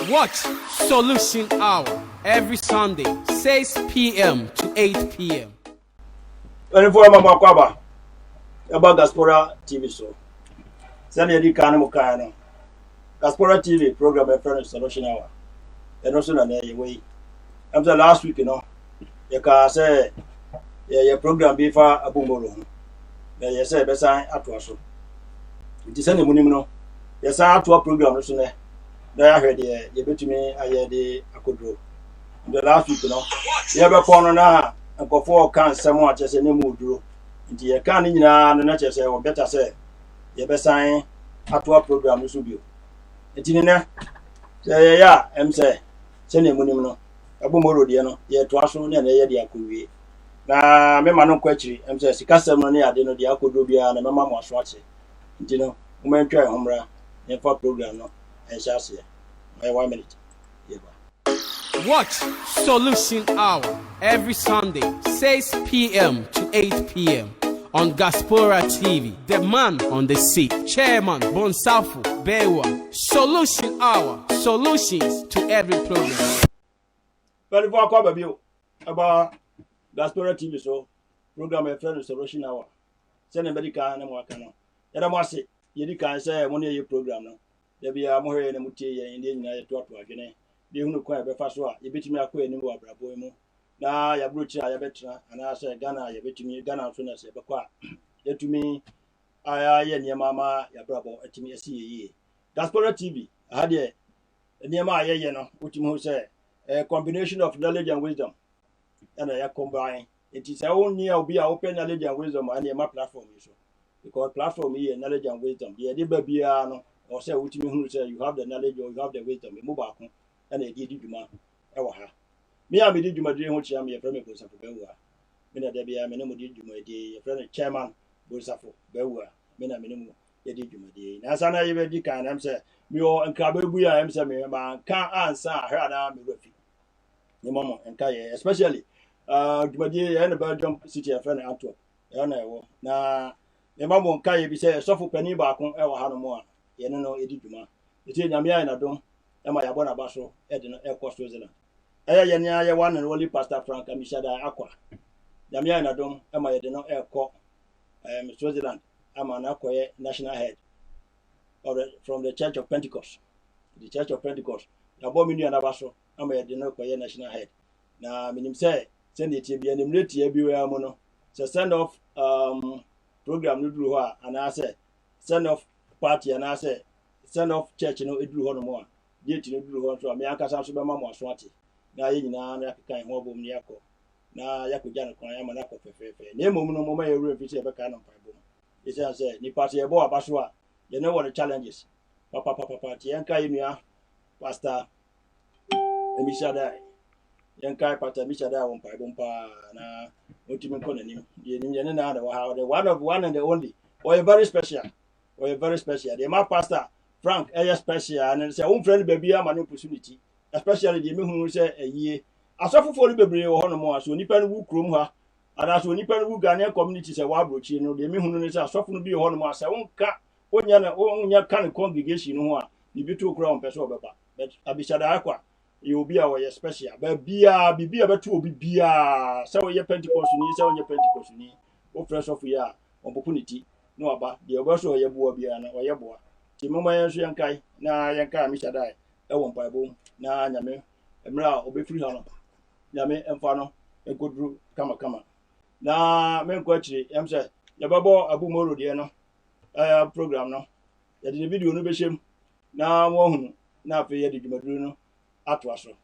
Watch Solution Hour every Sunday, 6 p.m. to 8 p.m. 24 Mama Kwaba about Gaspora TV show. Send your Kanamo Kano. Gaspora TV program a friend Solution Hour. And also an way. After last week, you can say your program before a boom. You say, Bessie at Wasso. It is any money. Yes, I have to a program. There I heard you bet me. I heard I could do. The last week, you have a corner now and go for can someone just a name would do. Into your can in the nature say, or better say, you best sign at to a program. You should be. It's in there. Say, yeah, I'm say, send him money. A boom, ye to us soon and a year could be. Now, me man, no question. I'm say, custom money. I didn't know the Akudubia and my mamma was watching. You know, women try Humra and for program. No. And shall see. 1 minute. Watch Solution Hour every Sunday, 6 p.m. to 8 p.m. on Gaspora TV. The man on the seat, Chairman Bonsafu Bewa. Solution Hour, solutions to every problem. Well, if I call about Gaspora TV, so program a friend Solution Hour. Send a medical and work. And I must say, you can say, one year program. There be a more in the Mutia in the United again. The Unuka Befaswa, you beat me a queen in Wabraboimo. Now, ya brucha, ya betra, and I say Ghana, you beat me Ghana, soon as a Bakwa. Yet to me, I and your mamma, your bravo, at me a CE. Gaspora TV, I had ye, near my which you say, a combination of knowledge and wisdom. And I combine. It is only I'll be open knowledge and wisdom and my platform. Because platform here, knowledge and wisdom. The idea be or say, which means you have the knowledge or you have the wisdom. You move back. And they did you, man. Me, I did you, my dear, which I am your friend, Bosa for Bewa. Mina Debbie, I mean, did you, my dear, your friend, Chairman, Bosa for Bewa. Mina minimum, you did you, my dear. As I never did, can I say, me or and Kabuya, I am saying, man, can't answer her and I'm with you. Your mamma and Kaya, especially, my dear, and the Belgium city, a friend, Antwerp. Now, the mamma and Kaya be say, so for penny back on our Hanamore. You know, it did you, man. It's in Yamia and I don't. Am I a Bonabasso, Edna, Air Coast Switzerland? Yanya, one and only Pastor Frank and Mishada Aqua. Yamia and I don't. Am I the no Air Court, Switzerland? I'm an Aqua national head from the Church of Pentecost. The Church of Pentecost. Abomini and Abasso. Am I the no national head? Now, Minim say, send it to be an immunity everywhere mono. So send off program Nudruha and I say, send off party and I say, send off church, it drew on more. Yet you do on to America, Mamma Swati. Now you know, Yakan Hobum Yako. Now Yakujan, I am an apple for fair. Name no more room if you ever can on Pibo. It says, Nipati Abo Basua. You know what the challenge is. Papa, Yanka, Pastor Mishada. Yanka, Pata Mishada on Pibompa. Now, what you call him? The one and the only. Or a very special. The pastor. Frank, special, and say, own friend baby, I'm an opportunity, especially the men who say a year. I suffer for the baby or Honomore, so Nipan who crum her, and as when Nipan who Ghanaian communities a wabroach, you know, the men who say, suffer to be Honomore, say, own cat, one your kind of congregation, you know, you be too crown, Pessoa, but Abishada Aqua, you will be our special, but be a two be a so your Pentecost, you need, your Pentecost, you need, or fresh of ya, opportunity, no about the overshaw your boy, or your boy. Timoma Yankai, na Yanka Mishadai, won't buy boom, na Yame, a mra or be free honor. Yame and Fano, a good root, come. Na men quachi, say, Yababo Abu Moro Diano, program no. That in the video no be shame. Now one, now pay the Madruno, at Wasso.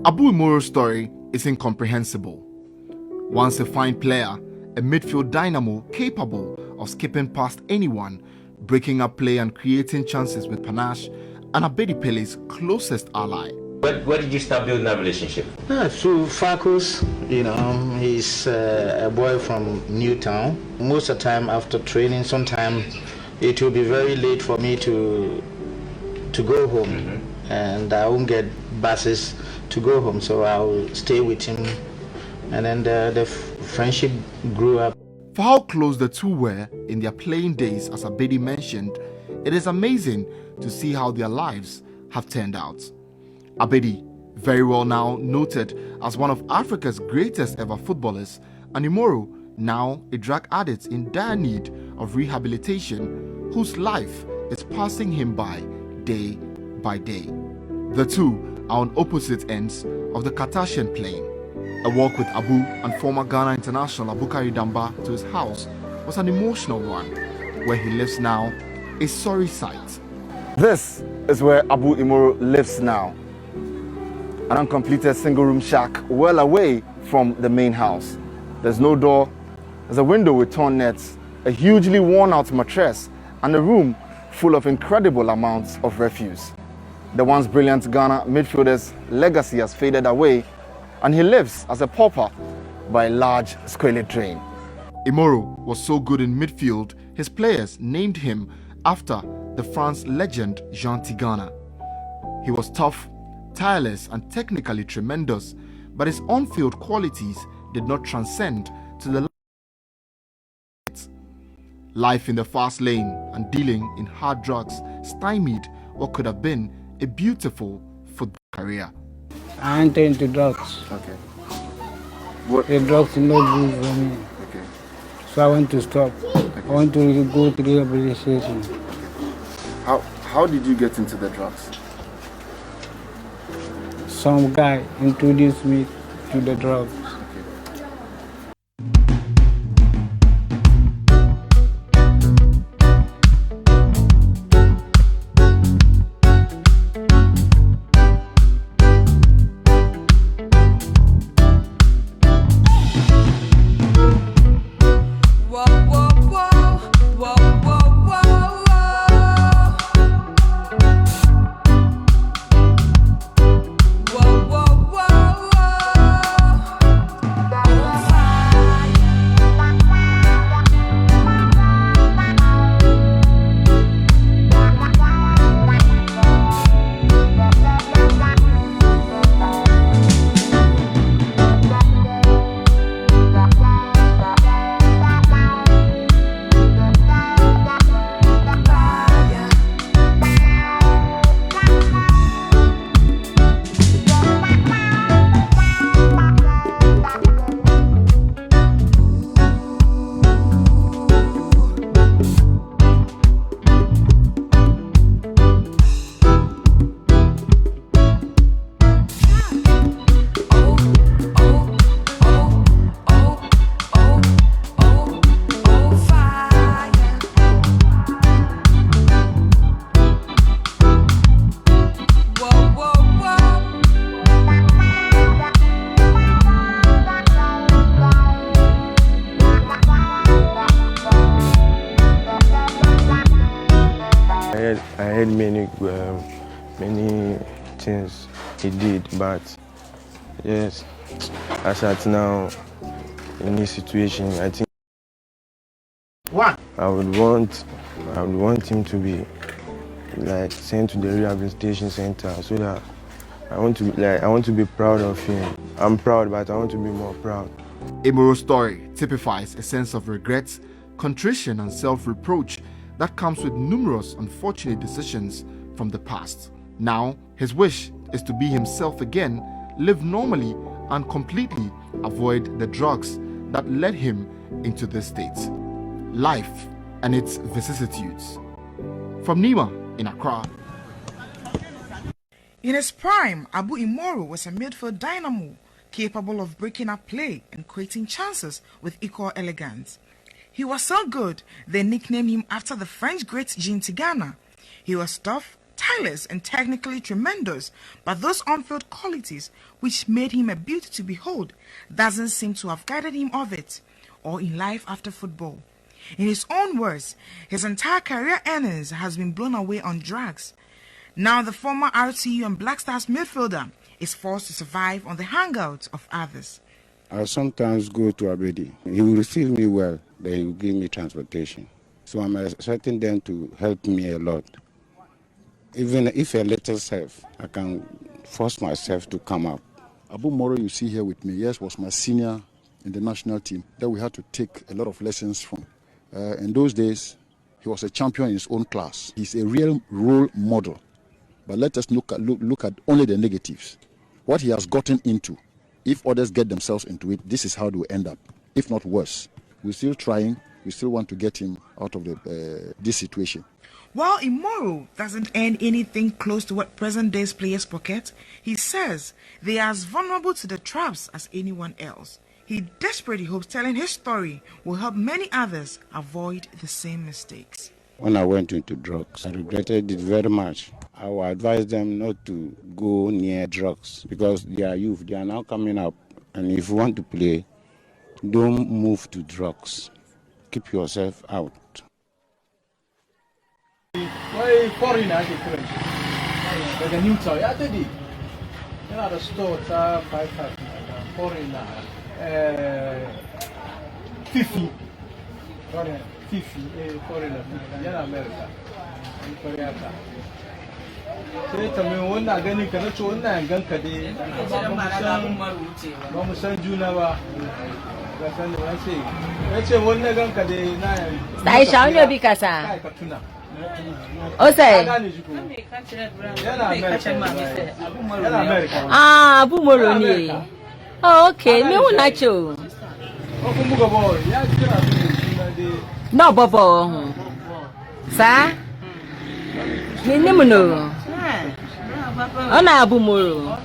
Abu Moro's story is incomprehensible. Once a fine player, a midfield dynamo capable of skipping past anyone, breaking up play and creating chances with panache, and Abedi Pele's closest ally. Where did you start building that relationship? Through Farkus, he's a boy from Newtown. Most of the time after training, sometimes it will be very late for me to go home, and I won't get buses to go home, so I'll stay with him, and then the friendship grew up. For how close the two were in their playing days, as Abedi mentioned, it is amazing to see how their lives have turned out. Abedi, very well now noted as one of Africa's greatest ever footballers, and Imoro, now a drug addict in dire need of rehabilitation, whose life is passing him by day. The two are on opposite ends of the Kardashian plane. A walk with Abu and former Ghana international Abukari Damba to his house was an emotional one. Where he lives now, a sorry sight. This is where Abu Imoro lives now. An uncompleted single-room shack well away from the main house. There's no door, there's a window with torn nets, a hugely worn-out mattress, and a room full of incredible amounts of refuse. The once brilliant Ghana midfielder's legacy has faded away, and he lives as a pauper by a large squalid drain. Imoro was so good in midfield, his players named him after the France legend Jean Tigana. He was tough, tireless, and technically tremendous, but his on-field qualities did not transcend to the life in the fast lane and dealing in hard drugs stymied what could have been a beautiful football career. I entered into drugs. Okay. The drugs no good for me. Okay. So I want to stop. I want to go to rehabilitation. How did you get into the drugs? Some guy introduced me to the drugs. I heard many things he did, but yes, as at now, in this situation, I think I would want him to be like sent to the rehabilitation center so that I want to be proud of him. I'm proud, but I want to be more proud. Imoro's story typifies a sense of regret, contrition, and self-reproach that comes with numerous unfortunate decisions from the past. Now, his wish is to be himself again, live normally, and completely avoid the drugs that led him into this state. Life and its vicissitudes. From Nima in Accra. In his prime, Abu Imoro was a midfield dynamo capable of breaking up play and creating chances with equal elegance. He was so good, they nicknamed him after the French great Jean Tigana. He was tough, tireless, and technically tremendous, but those on-field qualities which made him a beauty to behold doesn't seem to have guided him of it, or in life after football. In his own words, his entire career earnings has been blown away on drugs. Now the former RTU and Black Stars midfielder is forced to survive on the hangouts of others. I sometimes go to Abedi. He will receive me well, then he will give me transportation. So I'm expecting them to help me a lot. Even if a little self, I can force myself to come up. Abu Moro, you see here with me, yes, was my senior in the national team that we had to take a lot of lessons from. In those days, he was a champion in his own class. He's a real role model. But let us look at only the negatives. What he has gotten into, if others get themselves into it, this is how they will end up, if not worse. We're still trying. We still want to get him out of this situation. While Imoro doesn't earn anything close to what present-day players pocket, he says they are as vulnerable to the traps as anyone else. He desperately hopes telling his story will help many others avoid the same mistakes. When I went into drugs, I regretted it very much. I would advise them not to go near drugs because they are youth. They are now coming up. And if you want to play, don't move to drugs. Keep yourself out. Why foreign as a French? Like a new toy. I did it. You know the store, 5,000. Foreign, 50. Foreign, 50. Foreign, yeah, America. Korea. Sai ta mai wannan ganin ka na ce wannan ganka dai ba mu san juna ba ga san da ce wannan ganka dai na sai shawo ne bi kasa o sai yana America Abu Moro ne oh okay me wona ce o kun buga ball ya kira juna dai no bobo sa ni mu no ona Abu Moro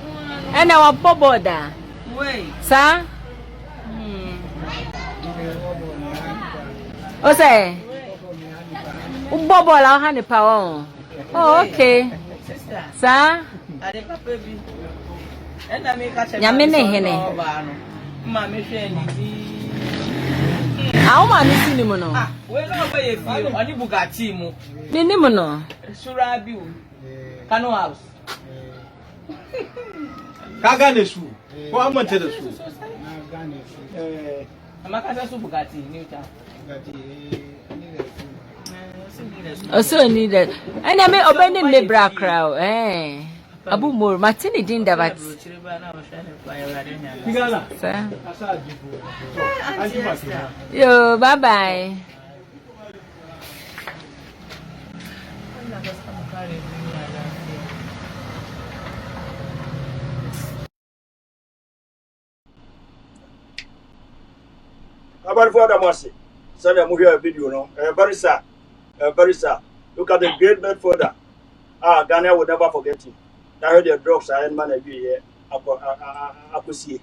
ena wa bobo da sa o say bobo la ha ni pa won oh okay sa ade papa bi ena me ka che nyame ne hene ma me hwe ni di awu ma ni sini mu no we no we ye fi oni Bugatti mu ni mu no sura bi o Kano house ka gane su ko an manta da su amma ka san su Bugatti ne ta also need that and I may open the bra crowd Abu Moro Martini din da bat yo bye bye About for the mercy. Send a movie video, no? Very sad. Very sad. Look at the great Bedforder. Ghana will never forget him. I heard the drugs I had man every year. I could see.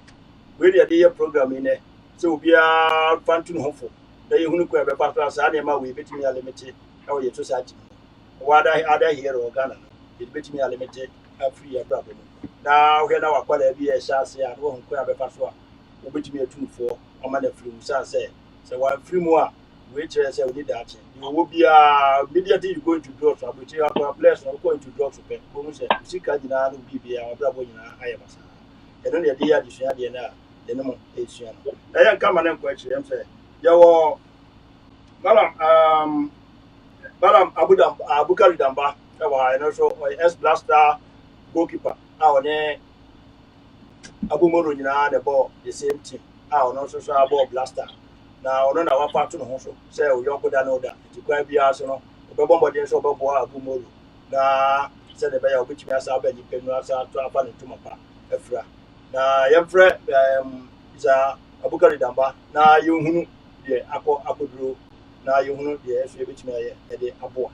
We did a program in there. So we are fun to hopeful. They who could have a class animal will bet me a limited. How you society? What I other hero Ghana. It bet me a limited a free problem. Now, when our quality is chassis and won't have a password. We bet me a 2-4. On the flu, say, so one few more, which I we did that. You will be immediately going to drugs, which you have a place of going to drugs. You see, Cardinal will be our brother in Ayamasa. And only a dear addition, the number Asian. I come and question them, say, Yaw Balam Abukari Damba, and also S Blaster goalkeeper, our name Abu Moro in the ball, the same team. Also so about blaster. Now, no, our part to the say, we don't put that order. It's quite be as no, the bomb against Abu Moro. Now, said the bear which me as our bed, you can also to a fan to my pa. Efra. Now, young friend is a Abukari Damba. Now, you who the Apo Drew. Now, you who the which me at the Abu.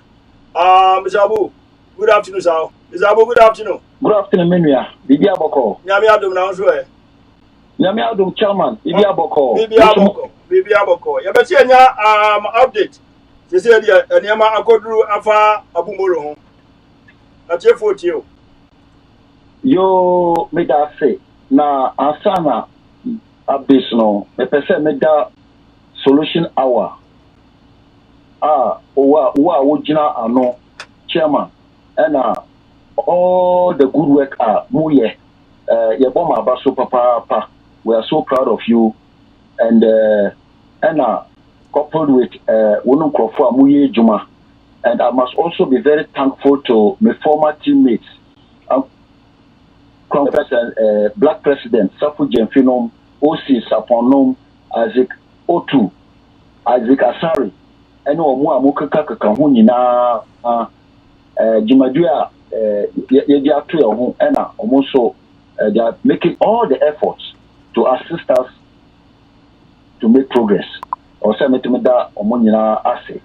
Mr. Abu, good afternoon, sir. Mr. Abu, good afternoon. Good afternoon, Menia. Bibi Aboko. Yamia do now, sir. Nyame adom chairman Bibi Aboko ya beti anya update se se dia eniama akoduru afa Abu Moro ho atie fotio yo meda se na asana updates no me pese meda solution hour owa wojina ano chairman and all the good work muye ye boma abaso papa. We are so proud of you, and coupled with Wunum Krofo Amuye Juma, and I must also be very thankful to my former teammates, Black President Safu Jemfinom, OC Saponom, Isaac Otu, Isaac Asari, and Omo Amukaka Kahunina, Jimadua, Yadia Trio, and also they are making all the efforts to assist us to make progress. Or Sametumida Omonina Ase.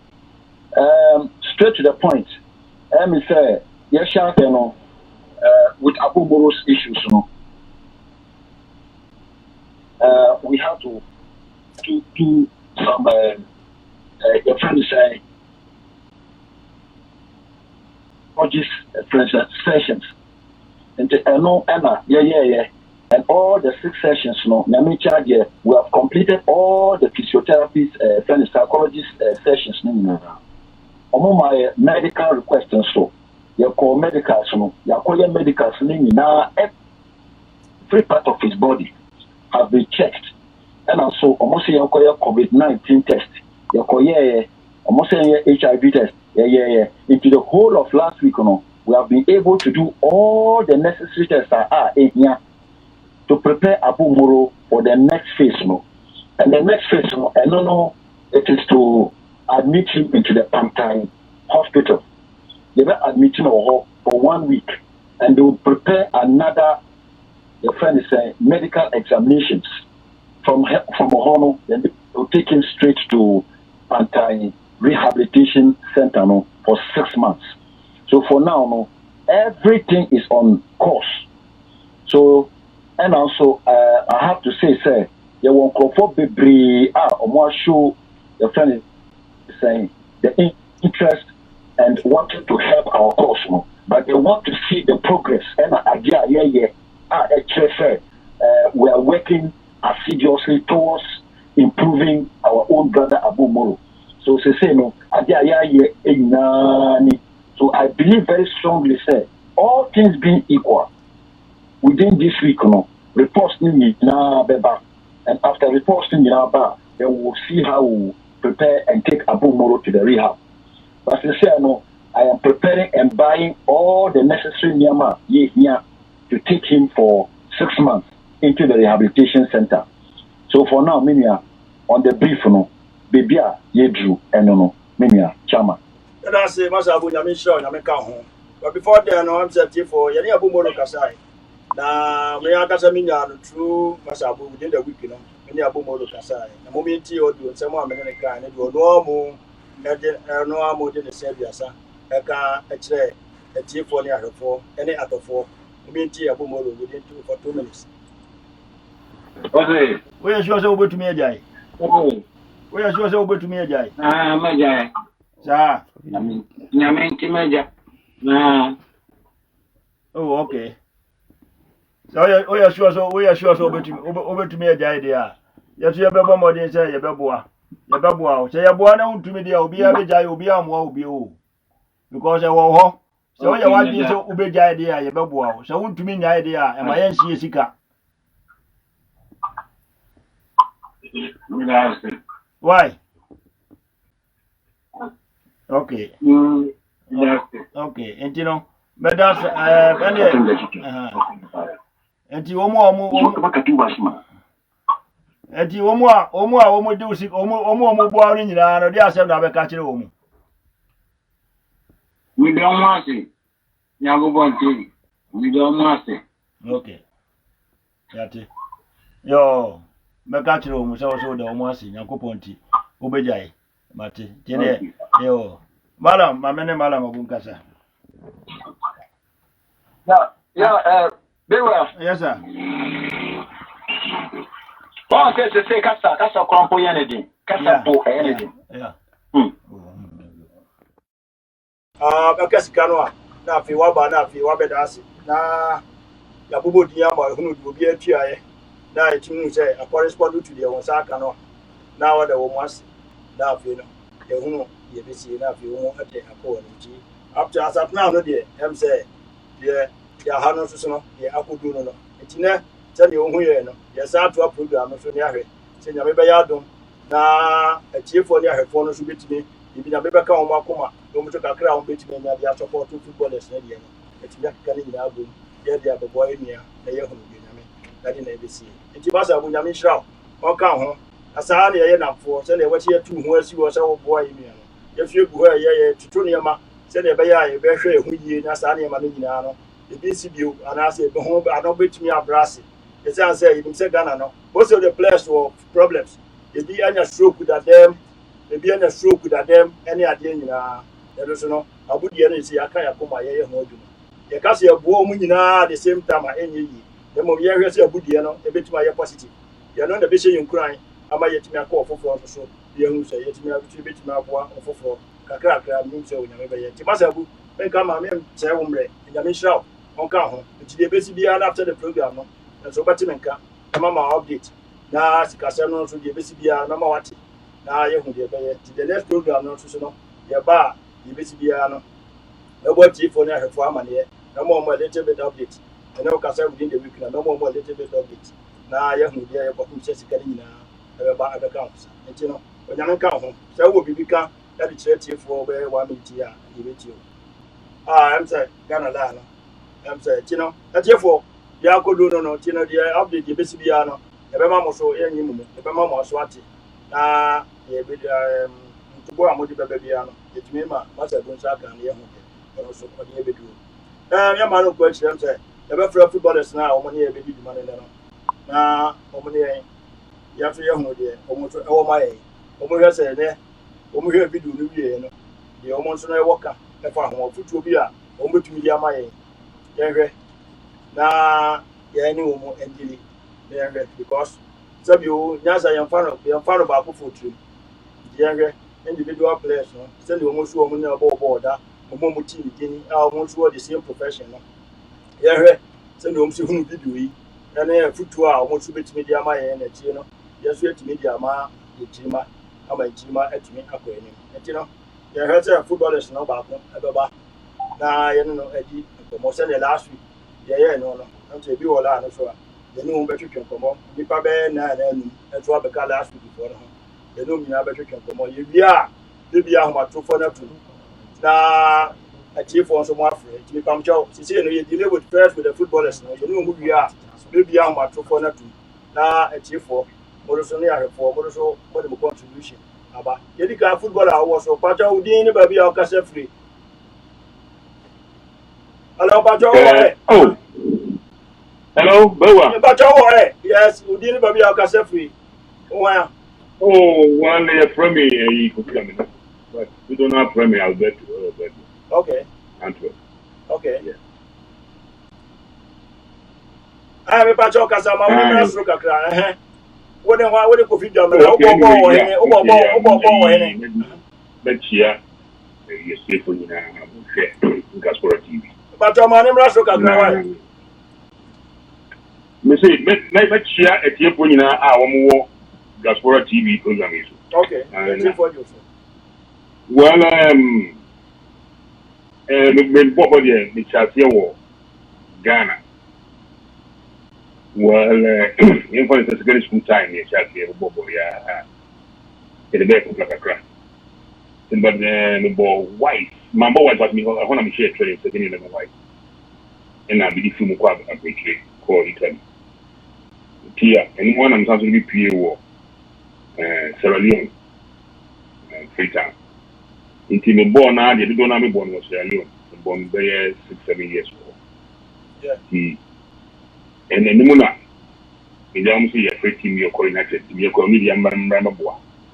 Straight to the point, me say, yes, with Abu Moro's issues, we have to do some your friend say sessions and no Emma and all the 6 sessions we have completed all the physiotherapists psychologist sessions my medical requests and so you call medicals you call your medicals every part of his body have been checked. And also, almost your COVID-19 test, your almost HIV test, into the whole of last week, we have been able to do all the necessary tests that are in here to prepare Abu Moro for the next phase, And the next phase, it is to admit him into the Pantine hospital. They will admit him for 1 week, and they will prepare another. Your friend is saying medical examinations from Ohono, then they will take him straight to Pantine Rehabilitation Center for 6 months. So for now, everything is on course. So, and also, I have to say, sir, you won't go for baby. More show your friend is saying the interest and wanting to help our cause, but they want to see the progress. And idea, we are working assiduously towards improving our own brother Abu Moro. So so I believe very strongly, sir, all things being equal, within this week, reports and after reports then we will see how we prepare and take Abu Moro to the rehab. But I am preparing and buying all the necessary nyama here to take him for 6 months into the rehabilitation center. So for now, Mimia, on the brief, baby, Yedru, and Mimia, Chama. And I say, Master Abu Yamisha, Yamaka home. But before then, I'm set for Yani Abu Moro Kasai. Now, me Akasamina, true Master Abu within the week, Many Abu Moro Kasai. The moment you do someone American, and you no more, no more than the Sebiasa, Eka, a tea for near her for any other 4. Abu Moro within 2 minutes. Okay. We are sure over to me, Jai. We are sure over to me, Jai. Majai. Sir. Yamenti Maja. Oh, okay. So we are sure over to me, Jai, dear. Yes, you have a more than say, Yababua. Yababua. Say, Yabuana to me, there will be a Jai, will be a more be because I will. So you want to so ube idea, Yababua. So want to mean idea, and my NC Sika. Why? Okay. Okay. And you know, but that's and you and you almost do sick, almost boring in our dear son of a catcher. We don't want it. Yago we don't want it. Okay. That's it. Yo. Makachiro was also the Omasi, Yakoponti, Ubejai, Mati, Jene, yo. Madam, my name Madam Abunkasa. Yeah, very well. Yes, sir. One says to say Casa Crompo anything. Casa for anything. Yeah. Because Canoa, Nafi Waba, Nafi Wabedasi, Na Yabubu Diama, who would be a TIA. Now it means a correspondent to the Osaka. Now the woman's now you know, the woman, you see enough, you won't have a quality. After as of now, no dear, say, dear, Hanos, the Akuduno. It's not tell you who you know, yes, I to a program of Sunari. Say, Yabayadum, now a chief for your phone should be to me. If you never come, Makoma, don't took a crown between the support to footballers. It's not coming in our room, yet they have a boy near the young. That in ABC. It was a Bunyamin Shroud, or come home, asa na ye namfo se na we tie tu ho asi wo se wo boa yi mia no ye fie gu ha ye tutu ne ma se na be ya ye be hwe ehu yie na asa na ma no nyina no ebi si bio ana se be ho ana betumi abrase ye say say you say Ghana no most of the players were problems ebi anya stroke with them ebi anya stroke with them any ade nyina ye so no abudie no si aka ya koma ye ho adwuma ye ka se ebo mu nyina the same time enye yi dem mo ye hwe se abudie no ebetuma ye positive ye no na be se yinkran ama yetimi akọ ofoforo so ye hu se yetimi abutu betimi aboa ofoforo kakra mi se onyame be ye ti masabu menka ma me se wo mre nyame shiraw onka ho ti de besi bia after the program no so bati menka ama ma update na sikase no so de besi bia na ma wate na ye hu de be ye ti the next program no so no ye ba de besi bia no e bo ti fo na hefo ama ne na mo little bit update na o kasa within the week na mo little bit update na ye hu de ye bo hu se sikari nyina ba abeka ho sa enti no onyame ka ho se wo bibika ya di chete for be 1 minute ya e beti o am say Ghana la no am say ti no ati for ya kodo no ti no dia update de besi bia no e be ma mo so enyi mu e be ma mo so ate na ye be ntubo amodi bebe bia no etimi ma masa bu nsa kan ye ho de no so ko de be du ya ma no ko chire am say e be fra footballers na o mo ne e be di duma ne no na o mo ne ya so ye ho de o mo so e wo ma ye o mo hwe se ne o mo hwe video no wie no de o mo so na e woka e fa ho futuo bi a o mo betumi di ama ye ye hwe na ye ni o mo endili ye hwe because sabi o nyasa ye mfa no ba ko fotu ye hwe individual players no send o mo so o mo na bo da o mo team gini a o mo so the same profession no ye hwe send o mo so hunu video yi na ye futuo a o mo so betumi di ama ye na tie no ye so etumi di ama ye tirima ama ejima etumi akọ enim enti no ye heard say footballers no ba ko ebeba na ye no edi nkomo say the last week ye no enti ebi wala no so a ye no be twetwe nkomo nipa be na anu eto abeka last week before no ye no nyina be twetwe nkomo ye bia de bia ahomatofo na tu na achiefo so mo afre ti pam chow sisi no ye deal with first with the footballers no ye no mu bia de bia ahomatofo na tu na achiefo so ne ahefo mo so mo de contribution aba yedi ka football awo so pacha udin ni ba bia o kase free hello pacha oh hello bawa pacha yes udin ni ba bia o kase free wa one year from me you could come in but we don't have from me Alberto okay Antwerp okay me pacha o kase ma mo na so kakra what the coffee jam na but here you see for you Gaspora TV but your man so kakra me say me chia etie for you na a wo Gaspora TV program is okay well me bobo there me chat here wo Ghana. Well, in for the secondary school time, you shall be able to get a bit of like a crack. But the boy white, my boy was me when I'm here training, second level white. And I believe you more a great call Italy. Tia, and one I'm supposed to be PA war, Sierra Leone, Freetown. Until the born now, they don't have me born was Sierra Leone, born there 6-7 years old. Yeah. And then the Muna, in the almost a free team, you're calling access to your comedian,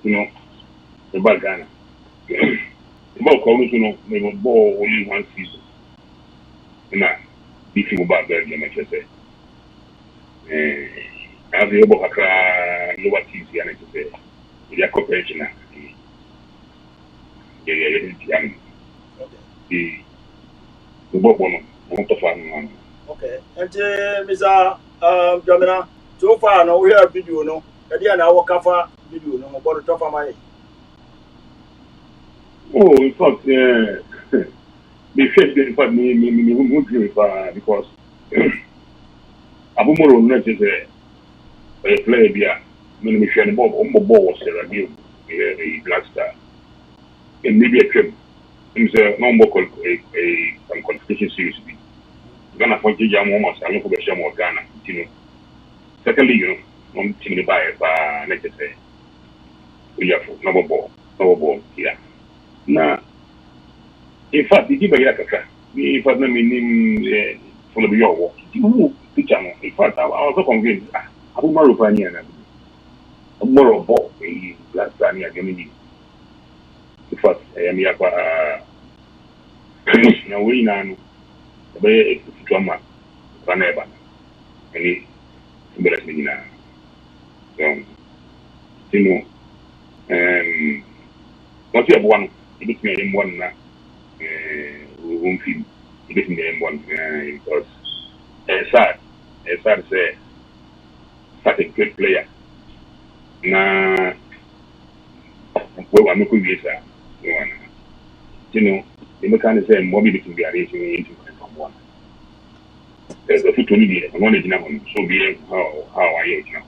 you know, the Balgana. The ball calls, you know, they were ball only one season. And now, if you about that, you might say, as the Obaka lower teams, you know, say, with your cooperation, the ball one, not the fun. Okay, and Mr. Jamina, so far now we have video no. Kadi na wo kafa video no mo to fa mai. Oh, in fact, the first in fact me won't do it because Abu Moro not is a player there. When we share the ball was a review, a Black Star. And maybe a trip. It's a normal a qualification series. Ghana for Jam almost I look for Ghana, you know. Secondly, you know, I'm team the buyer by let's say Uyafo, no ball here. Now, in fact, the giver Yakaka, in fact, I mean, follow your work. Picture, in fact, I was so convinced. I'm more of a more of ball, last time I gave me. In fact, I am here. Now we know the way it's drama, whatever. Any embarrassment now. You know, once you have one, you get me in one now. Home film, you get me in one because it's sad to say, such a great player. Now, well, I'm not going to say, you know. The mechanic said, Mobby can be arranging into one. There's a foot only there, one is now, so be how I age now.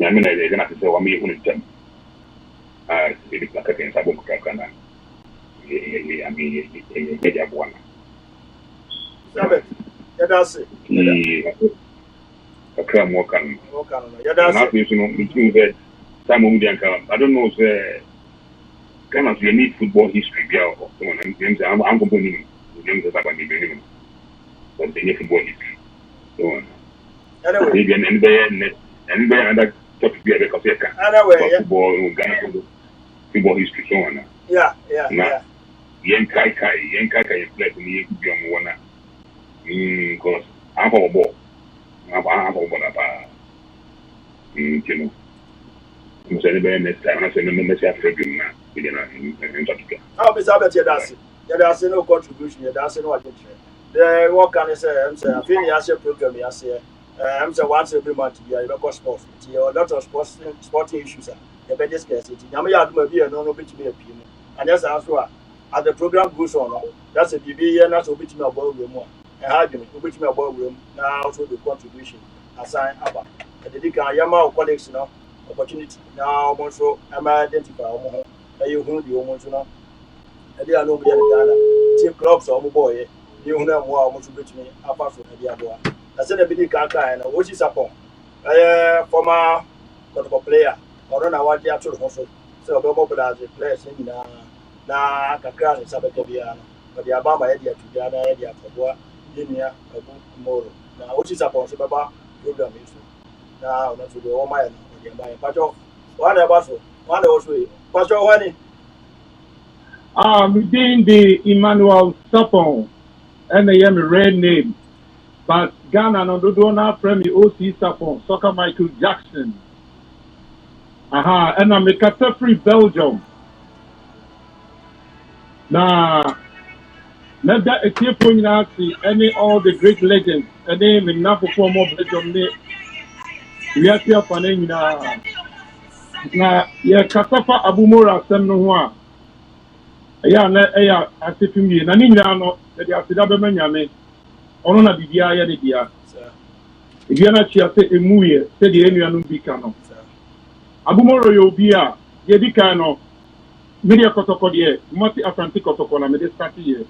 I mean, they're going to say, I'm here on the time. It's like a can sabon kakana. I mean, they have one. That's it. A cram more can. Not between that time I don't know, sir. Kind of you need football history. I'm complaining. But they need football history. So, maybe an NBA other topic there because they can football, football history. So on. Yeah. Yen Kai played in the could be on one. Because I'm for a ball. I'm for a you know. I'm saying next time. I'm saying next after now. How is that? That's no contribution. That's no addition. The what can I say? I'm saying I feel you a program. I say I'm saying once every month you have sports. You have a lot of sporting issues. You better discuss it. You may have to be a bit to be a PM. And that's also as the program goes on. That's a BB and that's a bit more ballroom. And how do you bit more ballroom now? Also the contribution assigned about the Yama colleagues now opportunity now. Also I'm identify. You who the almost know. I didn't know the team clubs or boy. You know more almost with me apart from the other one. I said a bit Kaka and what is upon former football player or don't know what the actual also. So, Bobo as a player in na Kakra and Sabatoviano, but the Abama idea to the other idea for Linia, a book tomorrow. Now, what is upon Sababa program is now not to the all my part of one about one also. Pastor Wani. Within the Emmanuel Sapon, and I am a rare name, but Ghana no do not friend me OC Sapon, Soccer Michael Jackson. And I'm a Qatar free Belgium. Now, let that a clear point out see any all the great legends, and name enough for more Belgium. We are here for name na ye kasafa abumora asem no ho a ya na ya asefimie na ni nyina no de asida be manyame ono na bibia ya de bia bibia na chia se emuye se de enuanu bi ka no abumora yo bi a ye di ka no media kotoko de moti asante kotoko na me de start ye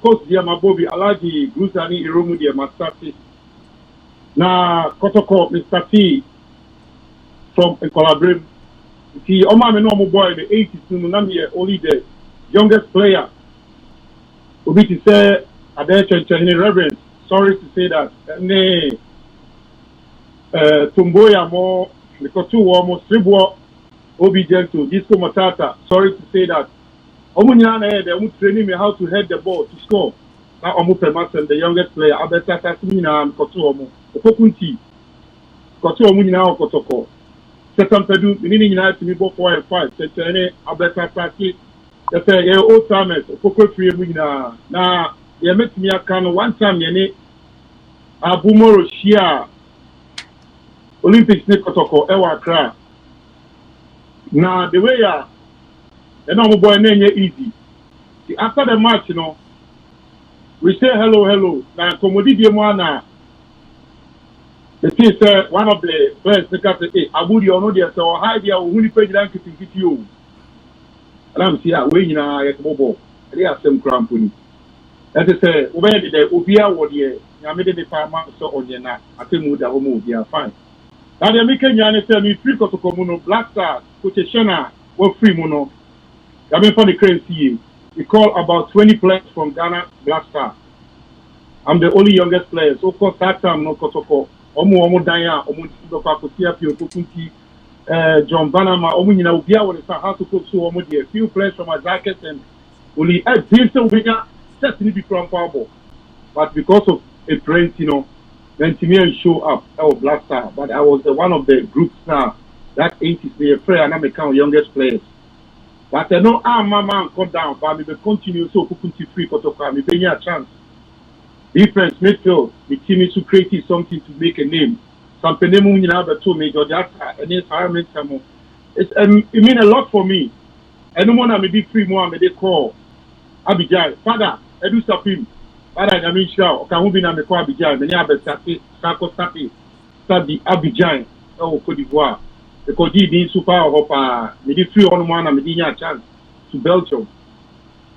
coach dia mabobi alaji grusani iromu de ma start na kotoko Mr. T from a collaborative. See, Oma me no boy the 80s no na only the youngest player. Obi to say Adele Reverend. Sorry to say that. Ne Tumboya mo because two almost Tribo Obi Gentle Disco Matata. Sorry to say that. Omu nyana na they would training me how to head the ball to score. Na Omu Permasen the youngest player. Abeta Tasmina and Kotu Omu. Okunti. Kotu Omu nyina okotoko. Second Pedu, meaning United to me both 4 and 5. Setene, Abeka Saki, the say, old timers, Foko free winner. Now, you met me a can one time, Yene Abumoro Shia Olympics Nikotoko, Ewa Kra. Now, the way the normal boy name easy. See, after the match, you know, we say hello. Now, Komodi Moana. The thing is, one of the players say, Abu, you know, there's a high idea of who page down to you. And I'm saying, we know, I mobile. They are some cramping. That is, where did the Ubia or the Yamede de Farmer so on your neck? I think we are fine. Now the American Yan tell me free Kotokomuno, Black Stars, Koteshana, or free mono. I mean for the crazy. We call about 20 players from Ghana Black Stars. I'm the only youngest player. So of course that time no Kotoko. Omo Daya, Omo Kotia Pio Kukunti, John Banama, Omo Nina Ubia when it's a house to cook so Omo a few players from Azaket and only a decent winger certainly be from Powerball. But because of a friend, then Timian show up, I was Black Star. But I was one of the group star that 80s me a player and I'm the youngest players. But I know my man come down, but we will continue so Kukunti free Kotoka, we bring a chance. Defense, midfield, the team is to create something to make a name. Some Penemu in the two major data and environment. It means a lot for me. Anyone I may be free more, I may call Abijay. Father, I do something. Father, I mean, sure, can we be on the call Abijay? Many other Sati, Sako Sati, Sadi Abijay, oh, Cote d'Ivoire. Because he did super hopper, maybe 3-on-1 and maybe a chance to Belgium.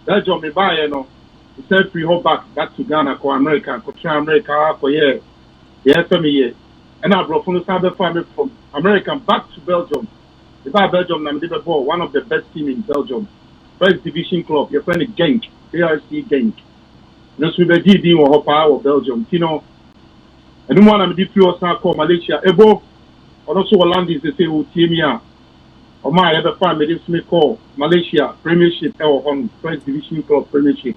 Belgium, may buy, he said free hop back to Ghana, for America, for America, for year. Yes, and I brought from the Southern family from America back to Belgium. The Belgium, I'm Liverpool, one of the best teams in Belgium. First division club, your friend Genk, ARC Genk. Just with the GD or Hopper or Belgium, and no one I'm deep or call Malaysia, Ebo, or also Hollandis, they say, who Timia, or my other family, this may call Malaysia, Premiership, or on First Division Club Premiership.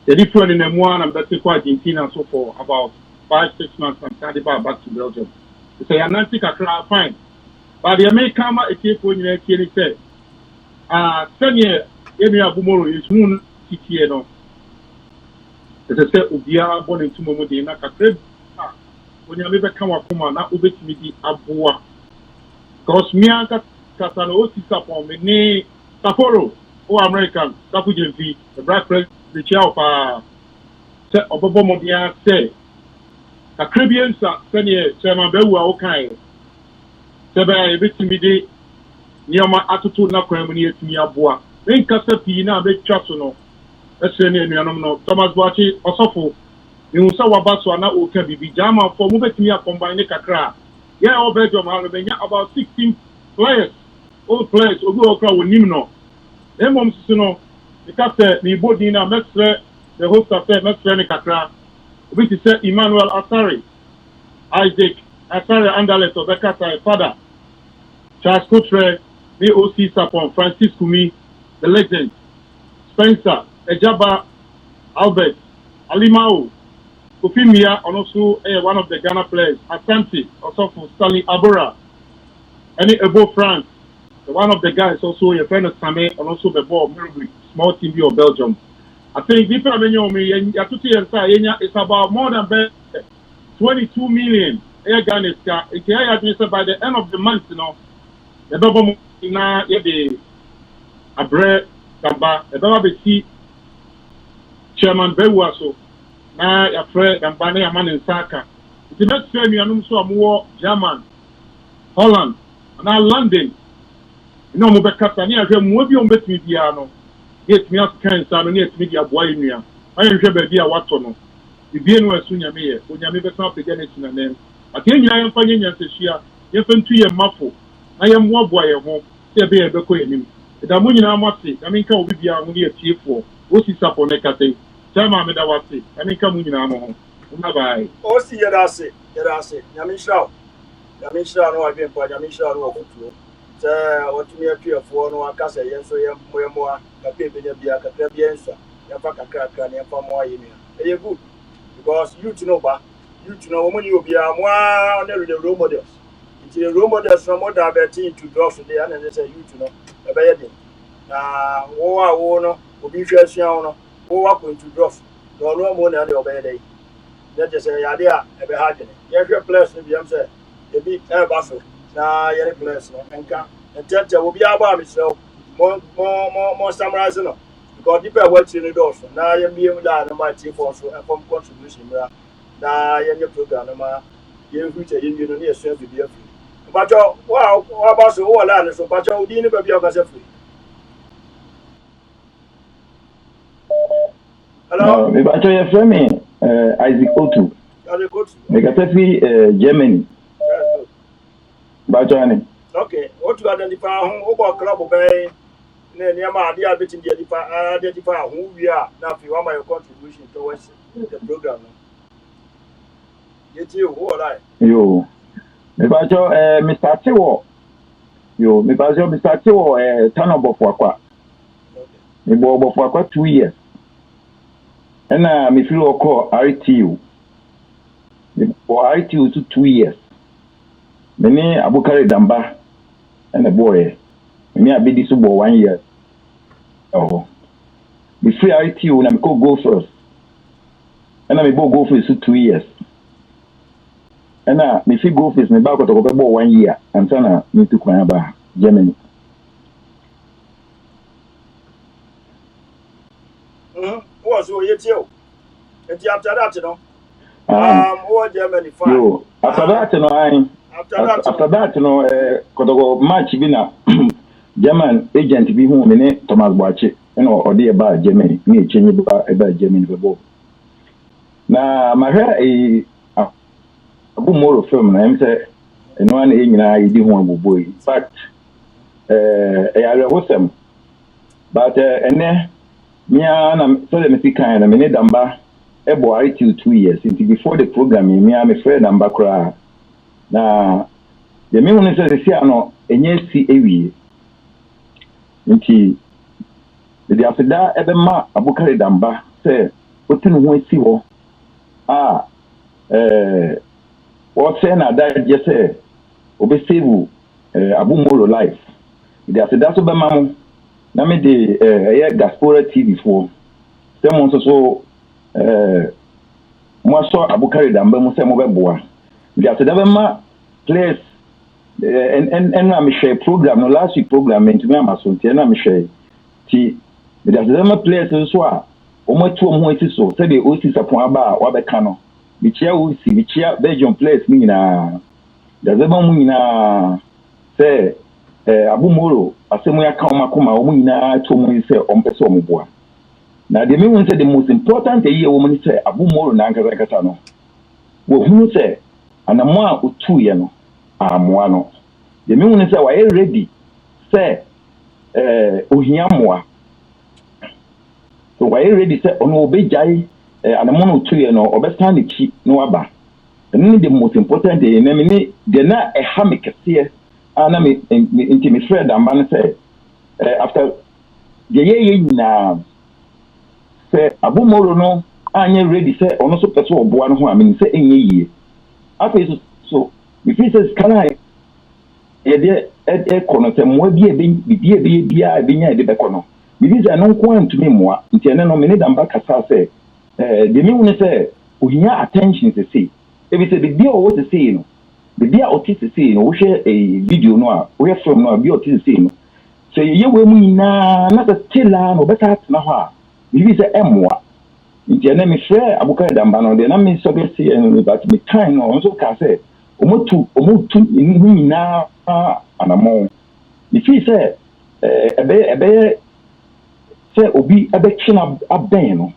The different in M1 and better for Argentina and so for about 5-6 months and carry back to Belgium. They say, I'm not fine. But the American, a case when you say, Senior, Amy Abumoro is moon, TTN. As I said, Ubia, born in Tumomodi, Naka, when you never come up, now Ubet me Abua. Because me and Casano Sisapon, me Sapporo, or American, Sapujan V, the black press, the chair of Obomodia say, a Caribbean Senior Chairman Bewa Okai, Seba, a bit me near my attitude, not criminal to me Abua. Then Casapi, now make Chasono. Let's say, Thomas Boachi, Osofo, you saw Baswana, okay, be Jama for moving me up combine Kakra. Yeah, all Belgium, about 16 players, old players, Ogo with Nimno. Then, Mom, because the Bodina, Mestre, the host of Mestre Kakra, which is Emmanuel Asari, Isaac, Asari Andalet of Bekata, father, Charles Coutre, the OC Sapon, Francis Kumi, the legend, Spencer, Ejaba, Albert, Alimao, Kofimia, and also one of the Ghana players, Asante, also for Stanley Abora, and Ebo France, one of the guys also a friend of Same, and also the ball, small team of Belgium. I think it's about more than 22 million. It's by the end of the month, the double a bread, the double Chairman Bewaso, now a friend and Bane a man in Saka. It's the next time you know some war, German, Holland, and now London. No more Catania, Mobium Betmiano. Yet me ask cancer and yet media boy in here. I am sure baby a Watson. The Bienwa Sunya May, when you never stop again in a name. I think I am finding as a shear, even to your muffle. I am one boy at home, say a bear Beko in him. The Damunia Masi, I mean, come with you only a chief for. What's his up on Nekate? Tama Medawasi, I mean, come with you. Bye bye. Oh, see, Yadasi, Yamisha. Yamisha, no, I've been for Yamisha. What me appear for no Acasa, yes, so you're more Capabia, Capabiensa, Yapaka Cracker, and more in here. You're good because you to know, when you be a one of the role models. It's a role models from what I've been to draw today, and they say you to know a bedding. Now, oh, will be fair, who are going to drop no more than the obey. Let us say, idea, a hard. Yes, your place to be, I'm saying, a big air buffalo. Now, you're a place, and Tenta will be about itself more summarizing. Because people work in the doors. Now, you're being done and my team also and from contribution. Now, you're your program, you're future in near self to be free. But wow, what about the whole land? So, but you didn't be of us free. Hello, maybe I tell your friend, Isaac Otu. Make a Germany. ba join. Okay, what to identify who about club bay? Near my idea bit in the identify who we are. Now, if you want my contribution towards the program. Get you, who are I? Yo, Mr. Tiwo. Yo, Mr. Tiwo, turn up of Wakwa. Me bo Wakwa 2 years. And me feel call RTU. Me for RTU to 2 years. Me ne Abukari Damba and a boy. Me a bidi subo 1 year. Oh, me free RTU na me go first. And me go first 2 years. And me free go first me back to go 1 year. And sana me to Kwanyaba Germany. What's your yetio? And after that, you know. What Germany fine. Yo, after that, you know, after that, you know, Kotogo match bina German agent be home in Thomas Bache, you know, or dear about Germany, me change about Germany before. Now, my hair a more film, I'm saying, and one in I didn't want to boy. But I was them. But and then me and so let me see kind of minute number. Ebo RTU 2 years into before the program me am a friend and background. Na the me won say see ano enye si ewie. Nti the after ebe ma Abukari Damba say otun ho si wo. What say na that just say obe save Abumoro life. The after that so be ma mo na me the Diaspora TV for someone so moi so Abukari Damba mo say mo be boa the after that ma place and na me share program no last week program into me amason tie na me share ti the after that ma place so a o mo tu o mo ti so say the osi sapon aba wa be ka no me chia osi me chia Belgium place me na da zeba mu nyina say Abumoro asemu ya ka o makoma o mu nyina to mu say o mpese o mo boa. Now, the main say the most important year woman say Abumoro na nkasa no. Wo hu say anamwa otu ye no amwa no. The main say why ready say ohia moa. So why ready say ono obejai anamwa otu ye no obestand chi no aba. And the most important day na me de na ha me kese ana me inti me friend am ban say after the year na say Abumoro no anye ready say ono so person oboa no ho amini say enye yie afi so if he says can I e kono say mo bia nya de be kono mi visa no ko antumi moa nti ene no me ne damba kasa say de mi woni say ohinya attention to see if it say the bia o what to say no the bia o to say no wo share a video no a wo film no a bia o to say no so ye we mu nyina na still no better na ho a maybe say emwa nti na me frɛ Abukari Damba no de na me so be say no but me kind no so ka say omotu nyina anamo me feel say ebe say obi ebe china aben no